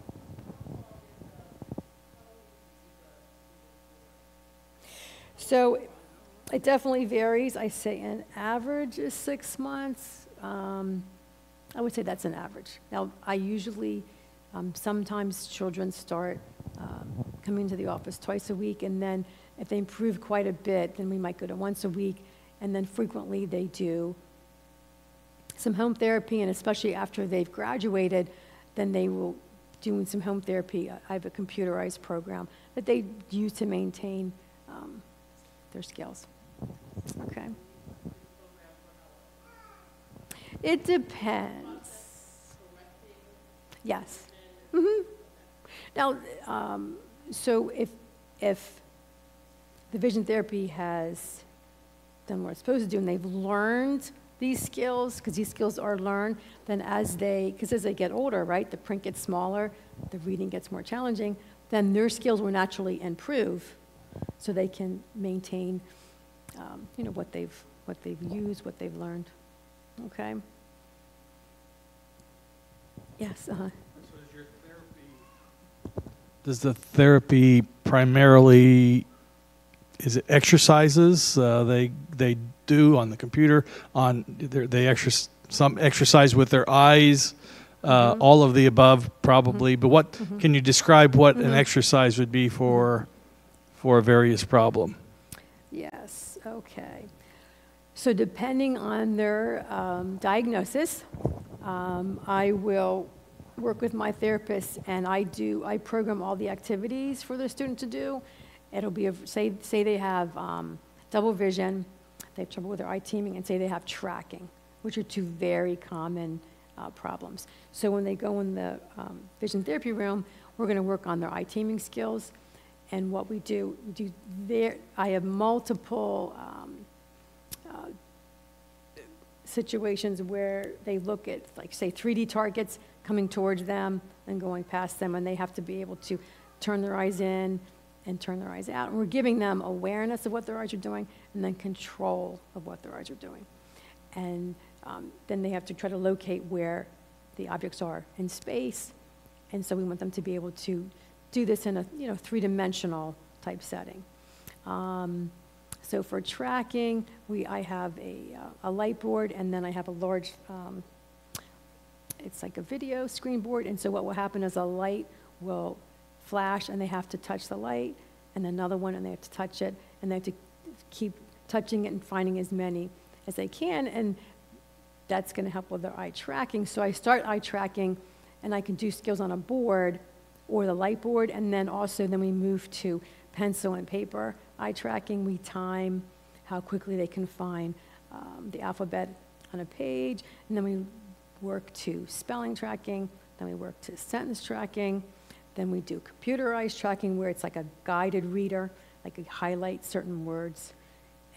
So it definitely varies. I say an average is 6 months. I would say that's an average. Now, I usually, sometimes children start coming to the office twice a week, and then if they improve quite a bit, then we might go to once a week, and then frequently they do some home therapy, and especially after they've graduated, then they will do some home therapy. I have a computerized program that they use to maintain their skills. Okay. It depends. Yes. Mm-hmm. Now, so if the vision therapy has done what it's supposed to do and they've learned these skills, because these skills are learned, then as they get older, right, the print gets smaller, the reading gets more challenging, then their skills will naturally improve so they can maintain, what they've used, what they've learned. Okay? Yes, So does the therapy primarily, is it exercises they do on the computer, some exercise with their eyes, all of the above probably, but what can you describe what an exercise would be for a various problem? Yes, okay. So depending on their diagnosis, I will work with my therapist, and I program all the activities for the student to do. It'll be, say they have double vision, they have trouble with their eye teaming, and say they have tracking, which are 2 very common problems. So when they go in the vision therapy room, we're going to work on their eye teaming skills. And what we do there, I have multiple situations where they look at, like, say, 3D targets coming towards them and going past them, and they have to be able to turn their eyes in and turn their eyes out. And we're giving them awareness of what their eyes are doing and then control of what their eyes are doing. And then they have to try to locate where the objects are in space. And so we want them to be able to do this in a 3-dimensional type setting. So for tracking, I have a light board, and then I have a large, it's like a video screen board. And so what will happen is a light will flash, and they have to touch the light, and another one, and they have to touch it, and they have to keep touching it and finding as many as they can, and that's going to help with their eye tracking. So I start eye tracking, and I can do skills on a board or the light board, and then we move to pencil and paper eye tracking. We time how quickly they can find the alphabet on a page, and then we work to spelling tracking, then we work to sentence tracking, then we do computerized tracking where it's like a guided reader, like you highlight certain words,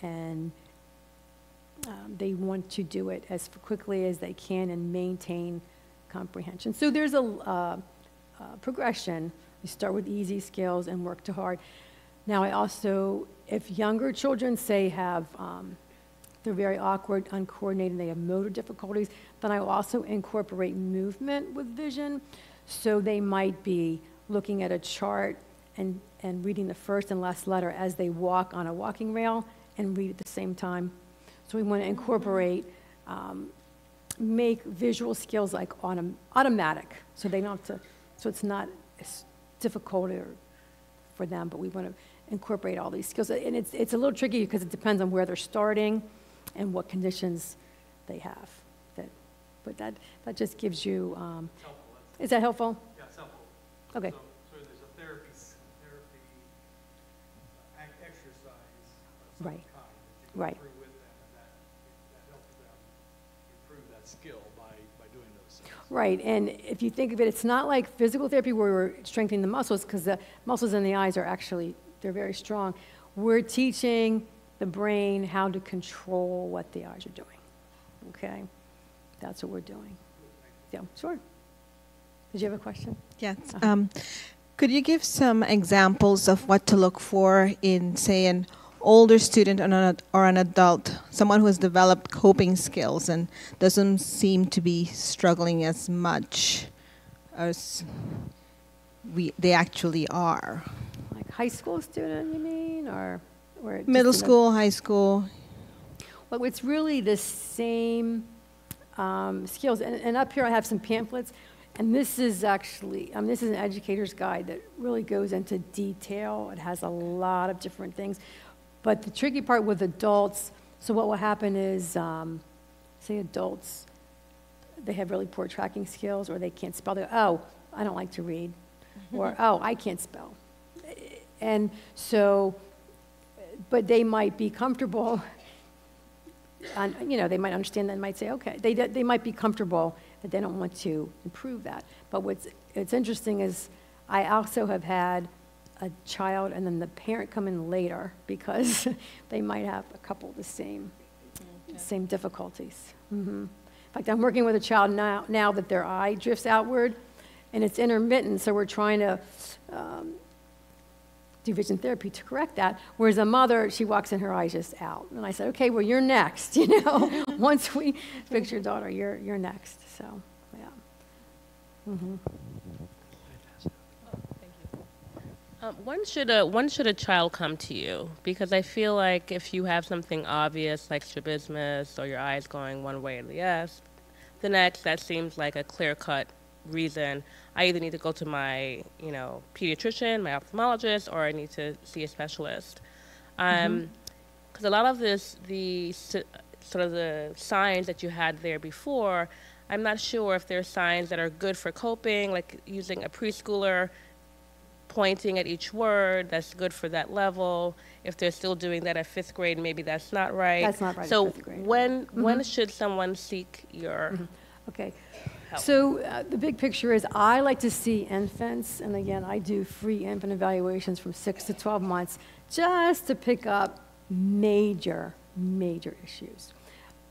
and they want to do it as quickly as they can and maintain comprehension. So there's a progression. You start with easy skills and work to hard. Now, I also, if younger children, say, have, they're very awkward, uncoordinated, they have motor difficulties, then I will also incorporate movement with vision. So they might be looking at a chart and reading the first and last letter as they walk on a walking rail and read at the same time. So we want to incorporate, make visual skills like automatic, so they don't have to, so it's not as difficult for them, but we want to incorporate all these skills. And it's a little tricky because it depends on where they're starting and what conditions they have. But that just gives you, is that helpful? Yeah, it's helpful. Okay. So there's a therapy exercise Right. kind. If you Right. go through with them, and that helps them improve that skill by doing those things. Right, and if you think of it, it's not like physical therapy where we're strengthening the muscles, because the muscles in the eyes are actually, they're very strong. We're teaching the brain how to control what the eyes are doing, okay? That's what we're doing. Yeah, sure. Did you have a question? Yes. Could you give some examples of what to look for in, say, an older student or an adult, someone who has developed coping skills and doesn't seem to be struggling as much as they actually are? Like high school student, you mean, or Middle school, high school. Well, it's really the same skills. And up here I have some pamphlets, and this is actually, this is an educator's guide that really goes into detail. It has a lot of different things. But the tricky part with adults, so what will happen is, say adults, they have really poor tracking skills, or they can't spell. They go, oh, I don't like to read, or oh, I can't spell. And so, but they might be comfortable, and, they might understand that and might say, okay, they might be comfortable, but they don't want to improve that. But what's interesting is I also have had a child and then the parent come in later because they might have a couple of the same difficulties. In fact, I'm working with a child now that their eye drifts outward, and it's intermittent, so we're trying to do vision therapy to correct that, whereas a mother, she walks in, her eyes just out. And I said, okay, well, you're next, Once we fix your daughter, you're next, so, yeah. When should a child come to you? Because I feel like if you have something obvious like strabismus or your eyes going one way or the next, that seems like a clear-cut reason. I either need to go to my, pediatrician, my ophthalmologist, or I need to see a specialist. Because a lot of the sort of the signs that you had there before, I'm not sure if there's signs that are good for coping, like using a preschooler pointing at each word, that's good for that level. If they're still doing that at 5th grade, maybe that's not right. That's not right So at 5th grade. when should someone seek your Okay. help? So the big picture is I like to see infants, and again, I do free infant evaluations from 6 to 12 months just to pick up major issues.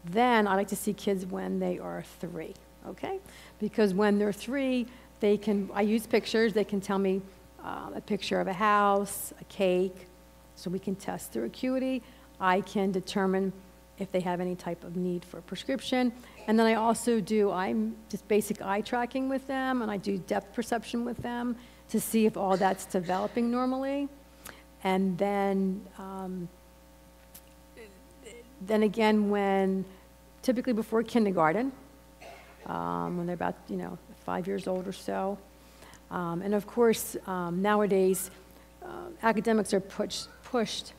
Then I like to see kids when they are 3, okay? Because when they're 3, I use pictures, they can tell me a picture of a house, a cake, so we can test their acuity. I can determine if they have any type of need for a prescription. And then I also I'm just basic eye tracking with them, and I do depth perception with them to see if all that's developing normally. And then again, typically before kindergarten, when they're about, 5 years old or so. And of course, nowadays, academics are pushed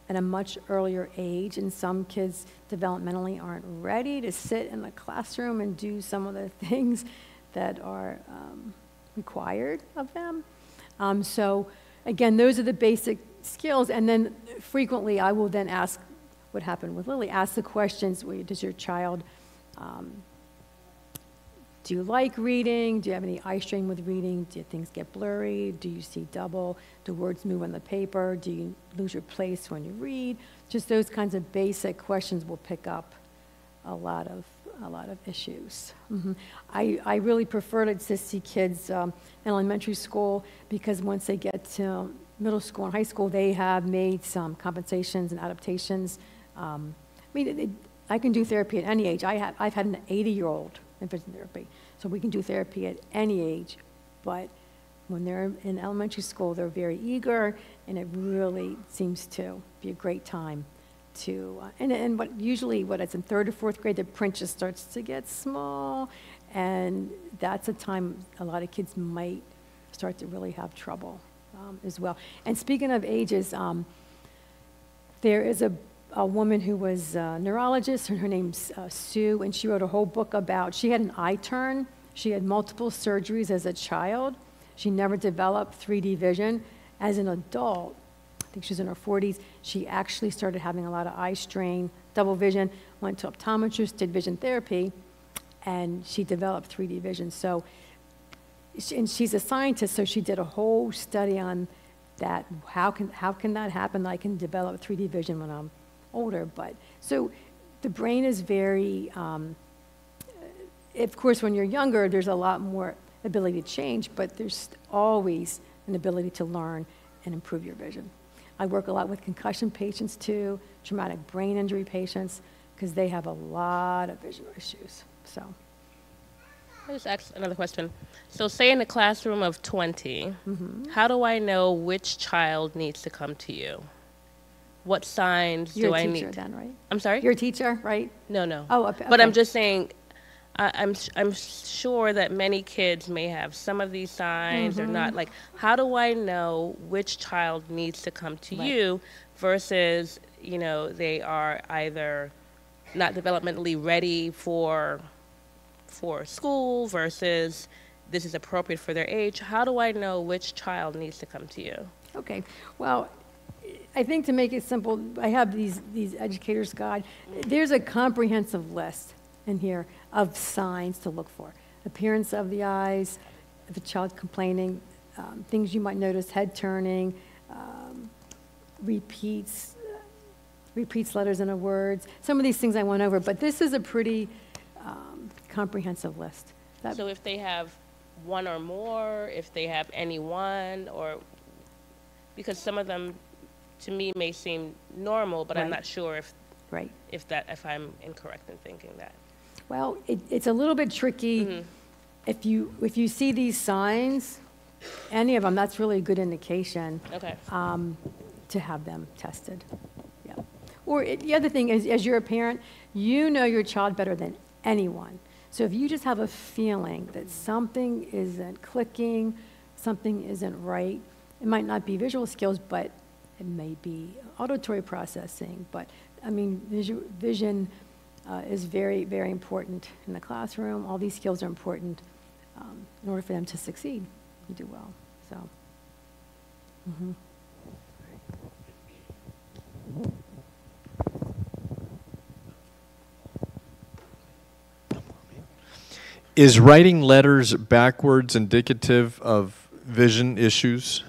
at a much earlier age, and some kids developmentally aren't ready to sit in the classroom and do some of the things that are required of them. So again, those are the basic skills, and then frequently I will then ask, what happened with Lily, ask the questions, does your child, do you like reading? Do you have any eye strain with reading? Do things get blurry? Do you see double? Do words move on the paper? Do you lose your place when you read? Just those kinds of basic questions will pick up a lot of issues. I really prefer to see kids in elementary school, because once they get to middle school and high school, they have made some compensations and adaptations. I can do therapy at any age. I've had an 80-year-old in vision therapy, so we can do therapy at any age. But when they're in elementary school, they're very eager, and it really seems to be a great time to. And usually it's in 3rd or 4th grade, the print just starts to get small, and that's a time a lot of kids might start to really have trouble as well. And speaking of ages, there is a woman who was a neurologist, and her name's Sue, and she wrote a whole book she had an eye turn. She had multiple surgeries as a child. She never developed 3D vision. As an adult, think she was in her 40s. She actually started having a lot of eye strain, double vision, went to optometrist, did vision therapy, and she developed 3D vision. So, and she's a scientist, so she did a whole study on that. How can that happen? I can develop 3D vision when I'm older. But so the brain is very, of course, when you're younger, there's a lot more ability to change, but there's always an ability to learn and improve your vision. I work a lot with concussion patients too, traumatic brain injury patients, because they have a lot of visual issues. So, I'll just ask another question. So say in a classroom of 20, how do I know which child needs to come to you? What signs you're do a I teacher need? then, right? I'm sorry? You're a teacher, right? No. Oh, okay. But I'm just saying, I'm sure that many kids may have some of these signs or not. Like, how do I know which child needs to come to Right. you versus, you know, they are either not developmentally ready for school versus this is appropriate for their age? How do I know which child needs to come to you? Okay. Well, I think to make it simple, I have these educators' guide. There's a comprehensive list in here of signs to look for. Appearance of the eyes, if a child complaining, things you might notice, head turning, repeats letters in a word. Some of these things I went over, but this is a pretty comprehensive list. So if they have one or more, if they have any one, or because some of them to me may seem normal, but I'm Right. not sure if Right. if I'm incorrect in thinking that. Well, it's a little bit tricky. If you see these signs, any of them, that's really a good indication Okay. to have them tested. Yeah. Or the other thing is, as you're a parent, you know your child better than anyone. So if you just have a feeling that something isn't clicking, something isn't right, it might not be visual skills, but it may be auditory processing. But I mean, vision is very, very important in the classroom. All these skills are important in order for them to succeed and do well. So. Is writing letters backwards indicative of vision issues?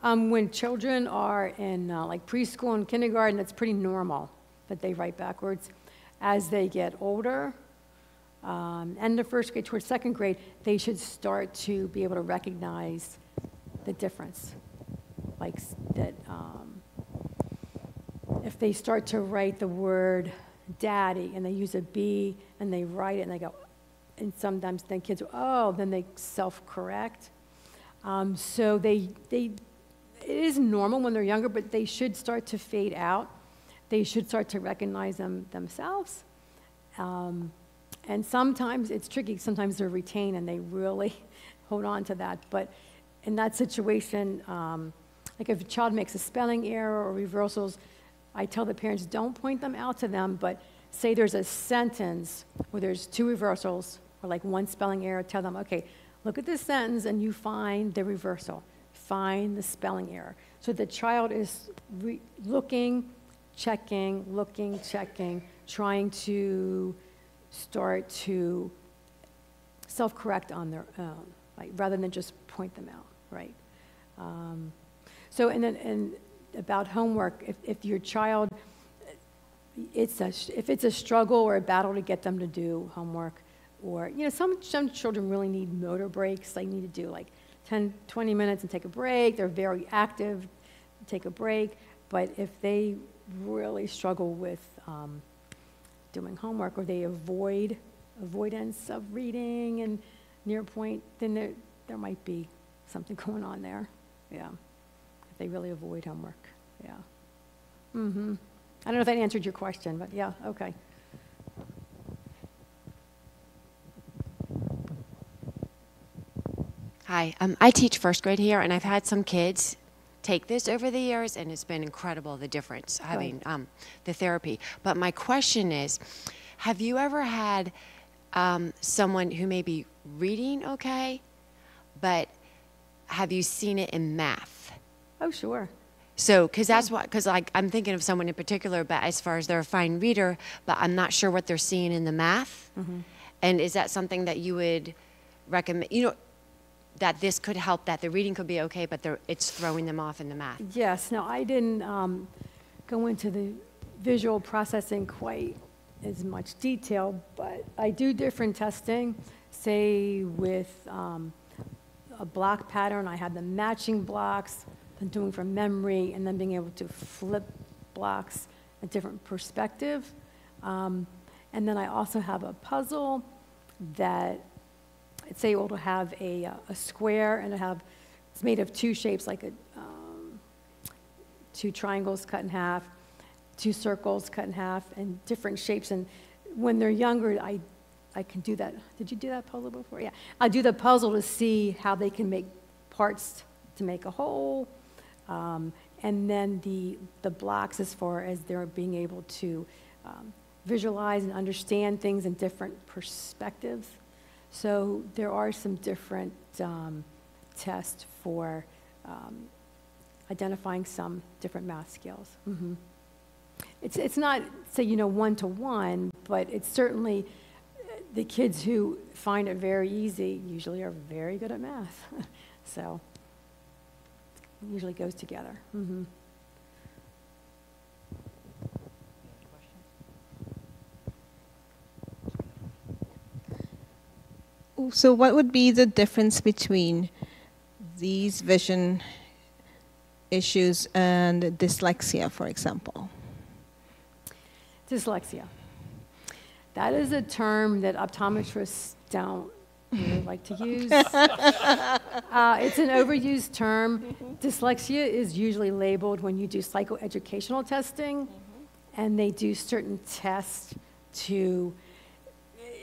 When children are in like preschool and kindergarten, it's pretty normal that they write backwards. As they get older, end of first grade towards second grade, they should start to be able to recognize the difference. Like that, if they start to write the word daddy and they use a B and they write it and they go, and sometimes then kids, then they self-correct. So it is normal when they're younger, but they should start to fade out. They should start to recognize them themselves. And sometimes it's tricky. Sometimes they're retained and they really hold on to that. But in that situation, like if a child makes a spelling error or reversals, I tell the parents, don't point them out to them, but say there's a sentence where there's 2 reversals or like 1 spelling error, tell them, okay, look at this sentence and you find the reversal, find the spelling error. So the child is looking, checking, trying to start to self-correct on their own, like rather than just point them out, right? So and about homework, if your child, if it's a struggle or a battle to get them to do homework, or some children really need motor breaks. They need to do like 10, 20 minutes and take a break. They're very active, take a break. But if they really struggle with doing homework, or they avoidance of reading and near point, then there might be something going on there. Yeah, if they really avoid homework. Yeah. I don't know if that answered your question, but yeah, okay. Hi, I teach first grade here, and I've had some kids take this over the years, and it's been incredible, the difference, having the therapy. But my question is, have you ever had someone who may be reading okay, but have you seen it in math? Oh, sure. So, because that's what, because like I'm thinking of someone in particular, but as far as they're a fine reader, but I'm not sure what they're seeing in the math. And is that something that you would recommend? You know, that this could help, that the reading could be okay, but it's throwing them off in the math. Yes. Now, I didn't go into the visual processing quite as much detail, but I do different testing. Say with a block pattern, I have the matching blocks, and doing from memory, and then being able to flip blocks a different perspective. And then I also have a puzzle that, say, it will have a square, and it's made of two shapes, like two triangles cut in half, two circles cut in half, and different shapes. And when they're younger, I can do that. Did you do that puzzle before? Yeah. I do the puzzle to see how they can make parts to make a whole. And then the blocks, as far as they're being able to visualize and understand things in different perspectives. So there are some different tests for identifying some different math skills. It's not, say, one-to-one, but it's certainly the kids who find it very easy usually are very good at math. So it usually goes together. So what would be the difference between these vision issues and dyslexia, for example? Dyslexia. That is a term that optometrists don't really like to use. It's an overused term. Dyslexia is usually labeled when you do psychoeducational testing, and they do certain tests to,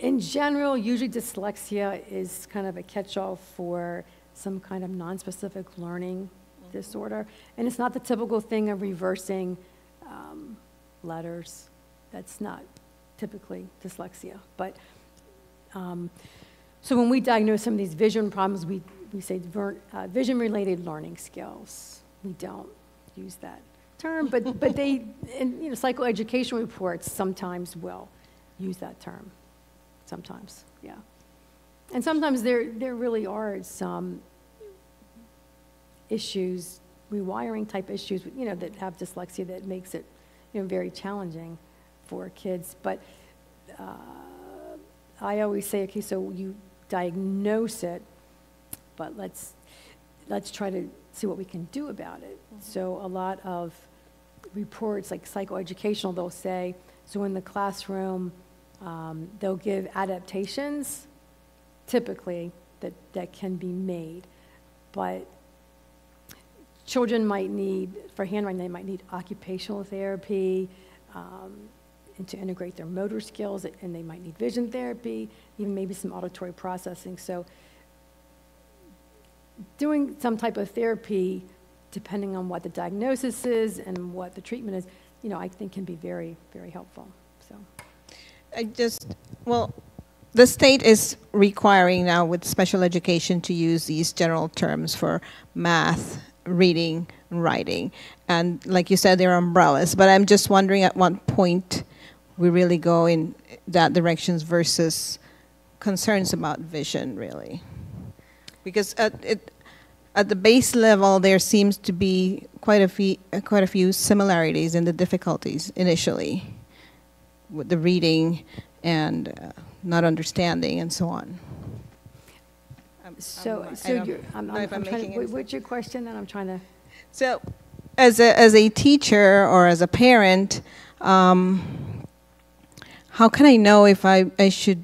in general, usually dyslexia is kind of a catch-all for some kind of non-specific learning disorder. And it's not the typical thing of reversing letters. That's not typically dyslexia. But so when we diagnose some of these vision problems, we say vision-related learning skills. We don't use that term, but they, in psychoeducational reports sometimes will use that term. Sometimes, yeah. And sometimes there really are some issues, rewiring type issues, that have dyslexia that makes it, very challenging for kids. But I always say, okay, so you diagnose it, but let's try to see what we can do about it. So a lot of reports, like psychoeducational, they'll say, so in the classroom, they'll give adaptations, typically, that can be made. But children might need, for handwriting, they might need occupational therapy, and to integrate their motor skills, and they might need vision therapy, even maybe some auditory processing. So doing some type of therapy, depending on what the diagnosis is and what the treatment is, I think can be very, very helpful. So. The state is requiring now with special education to use these general terms for math, reading, and writing. And like you said, they're umbrellas. But I'm just wondering at what point we really go in that direction versus concerns about vision, really. Because at the base level, there seems to be quite a few similarities in the difficulties initially with the reading and not understanding and so on. What's your question? And I'm trying to. So, as a teacher or as a parent, how can I know if I should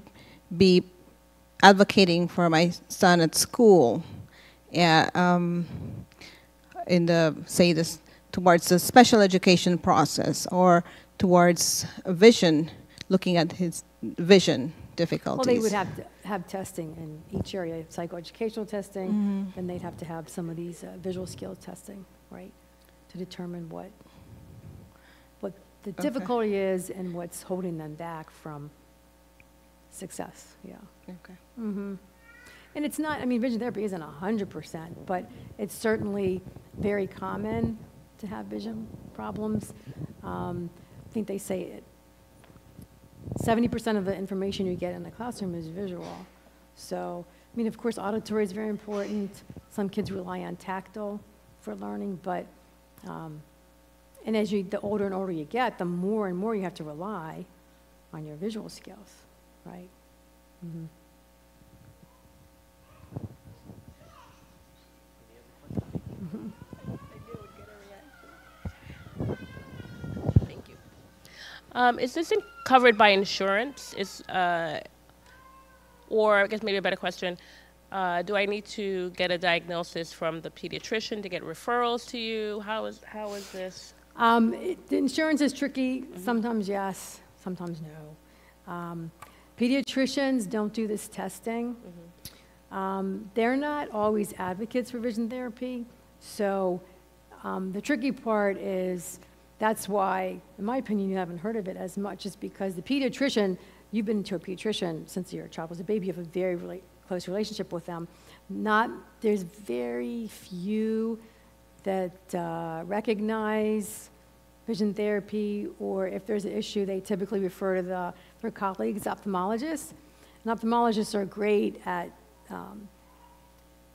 be advocating for my son at school, in towards the special education process or towards vision, looking at his vision difficulties? Well, they would have to have testing in each area, psychoeducational testing, and they'd have to have some of these visual skills testing, right, to determine what the difficulty is and what's holding them back from success. Yeah. Okay. And it's not, vision therapy isn't 100%, but it's certainly very common to have vision problems. I think they say 70% of the information you get in the classroom is visual. So, I mean, of course, auditory is very important. Some kids rely on tactile for learning, but, and as the older and older you get, the more and more you have to rely on your visual skills, right? Mm-hmm. Thank you. Is this covered by insurance? Or I guess maybe a better question, do I need to get a diagnosis from the pediatrician to get referrals to you? How is this? The insurance is tricky. Sometimes yes, sometimes no. Pediatricians don't do this testing. They're not always advocates for vision therapy. So the tricky part is that's why, in my opinion, you haven't heard of it as much, is because the pediatrician, you've been to a pediatrician since your child was a baby. You have a very close relationship with them. There's very few that recognize vision therapy, or if there's an issue, they typically refer to their colleagues, ophthalmologists. And ophthalmologists are great at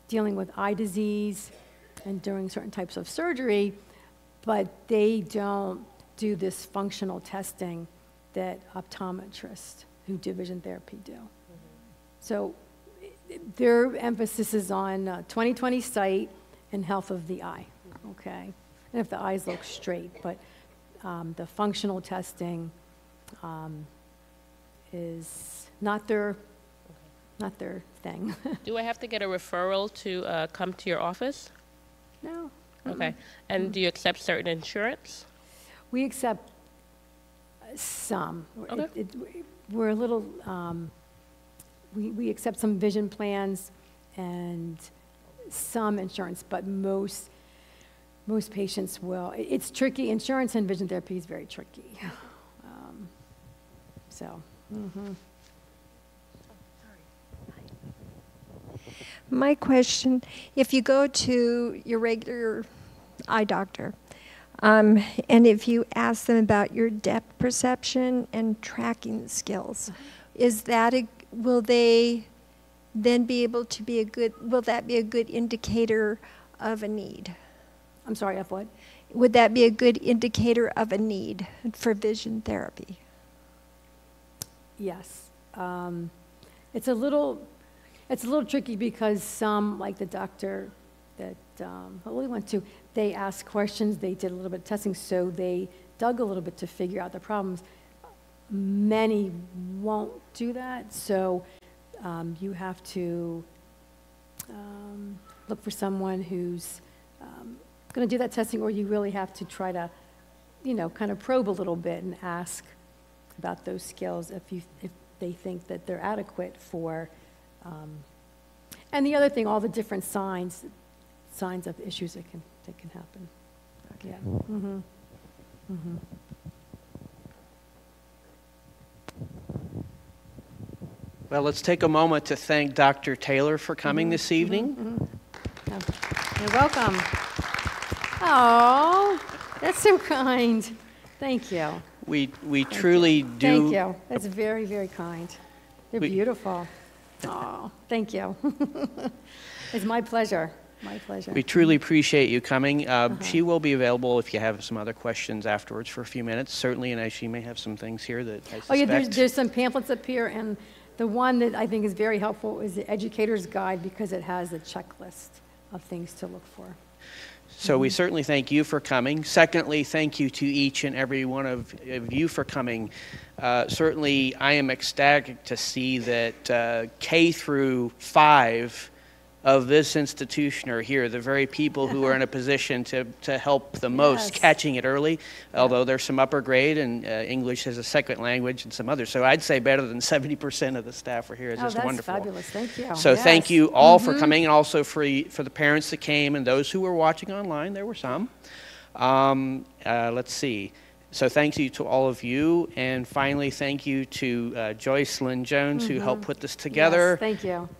dealing with eye disease and doing certain types of surgery, but they don't do this functional testing that optometrists who do vision therapy do. So their emphasis is on 20/20 sight and health of the eye, okay? And if the eyes look straight, but the functional testing is not their thing. Do I have to get a referral to come to your office? No. Okay. And do you accept certain insurance? We accept some. Okay. We're a little, we accept some vision plans and some insurance, but most patients will. It's tricky. Insurance and vision therapy is very tricky. My question, if you go to your regular eye doctor, and if you ask them about your depth perception and tracking skills, will they then be able to be will that be a good indicator of a need? I'm sorry, of what? Would that be a good indicator of a need for vision therapy? Yes. It's a little tricky because some, like the doctor that we went to, they asked questions, they did a little bit of testing, so they dug a little bit to figure out the problems. Many won't do that, so you have to look for someone who's going to do that testing, or you really have to try to, kind of probe a little bit and ask about those skills if they think that they're adequate for. And the other thing, all the different signs of issues that can happen. Okay. Yeah. Mm-hmm. Mm-hmm. Well, let's take a moment to thank Dr. Taylor for coming this evening. Mm-hmm. You're welcome. Oh, that's so kind. Thank you. We truly do. Thank you. That's very, very kind. They're beautiful. Oh, thank you. It's my pleasure. My pleasure. We truly appreciate you coming. She will be available if you have some other questions afterwards for a few minutes, certainly, and she may have some things here that I suspect. Oh, yeah, there's some pamphlets up here, and the one that I think is very helpful is the Educator's Guide, because it has a checklist of things to look for. So we certainly thank you for coming. Secondly, thank you to each and every one of you for coming. Certainly, I am ecstatic to see that K through 5 of this institution are here, the very people who are in a position to help the most, catching it early, although there's some upper grade and English as a second language and some others. So I'd say better than 70% of the staff are here. It's just wonderful. Oh, that's fabulous. Thank you. So thank you all for coming, and also for the parents that came and those who were watching online. There were some. Let's see. So thank you to all of you. And finally, thank you to Joycelyn Jones, who helped put this together. Yes, thank you.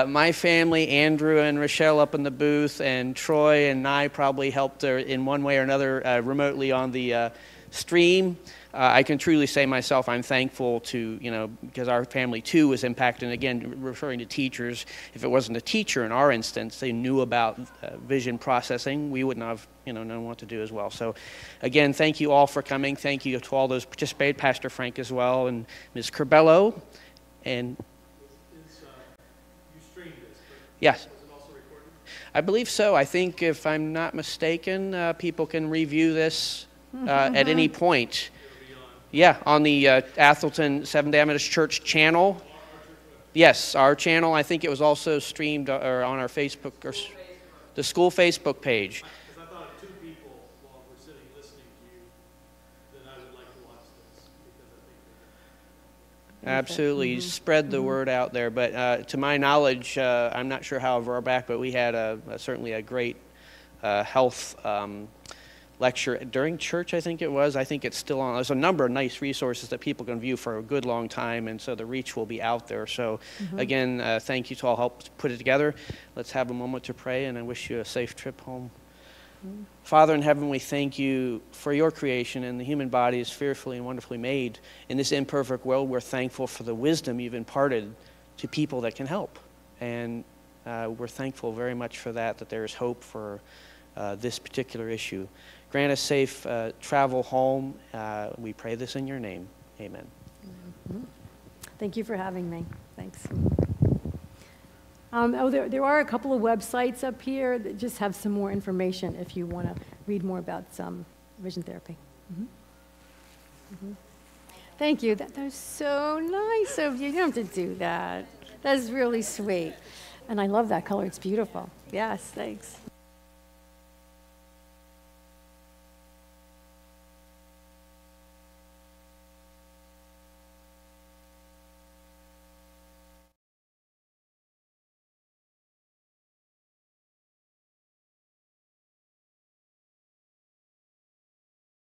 My family, Andrew and Rochelle up in the booth, and Troy and I probably helped her in one way or another remotely on the stream. I can truly say myself, I'm thankful to, because our family too was impacted. And again, referring to teachers, if it wasn't a teacher in our instance, they knew about vision processing, we wouldn't have, known what to do as well. So again, thank you all for coming. Thank you to all those participated, Pastor Frank as well, and Ms. Curbello. And you streamed this, yes. Was it also recorded? I believe so. I think if I'm not mistaken, people can review this at any point. Yeah, on the Atholton Seventh-day Adventist Church channel. Yes, our channel. I think it was also streamed or on our Facebook or the school Facebook page. Because I thought if 2 people while we're sitting listening to you, then I would like to watch this because I think absolutely spread the word out there. But to my knowledge, I'm not sure how far back, but we had certainly a great health lecture during church, I think it was. I think it's still on. There's a number of nice resources that people can view for a good long time, and so the reach will be out there. So again, thank you to all who helped put it together. Let's have a moment to pray, and I wish you a safe trip home. Father in heaven, we thank you for your creation, and the human body is fearfully and wonderfully made. In this imperfect world, we're thankful for the wisdom you've imparted to people that can help. And we're thankful very much for that there is hope for this particular issue. Grant us safe travel home. We pray this in your name. Amen. Thank you for having me. Thanks. There are a couple of websites up here that just have some more information if you want to read more about some vision therapy. Thank you. That was so nice of you. You don't have to do that. That's really sweet. And I love that color. It's beautiful. Yes, thanks.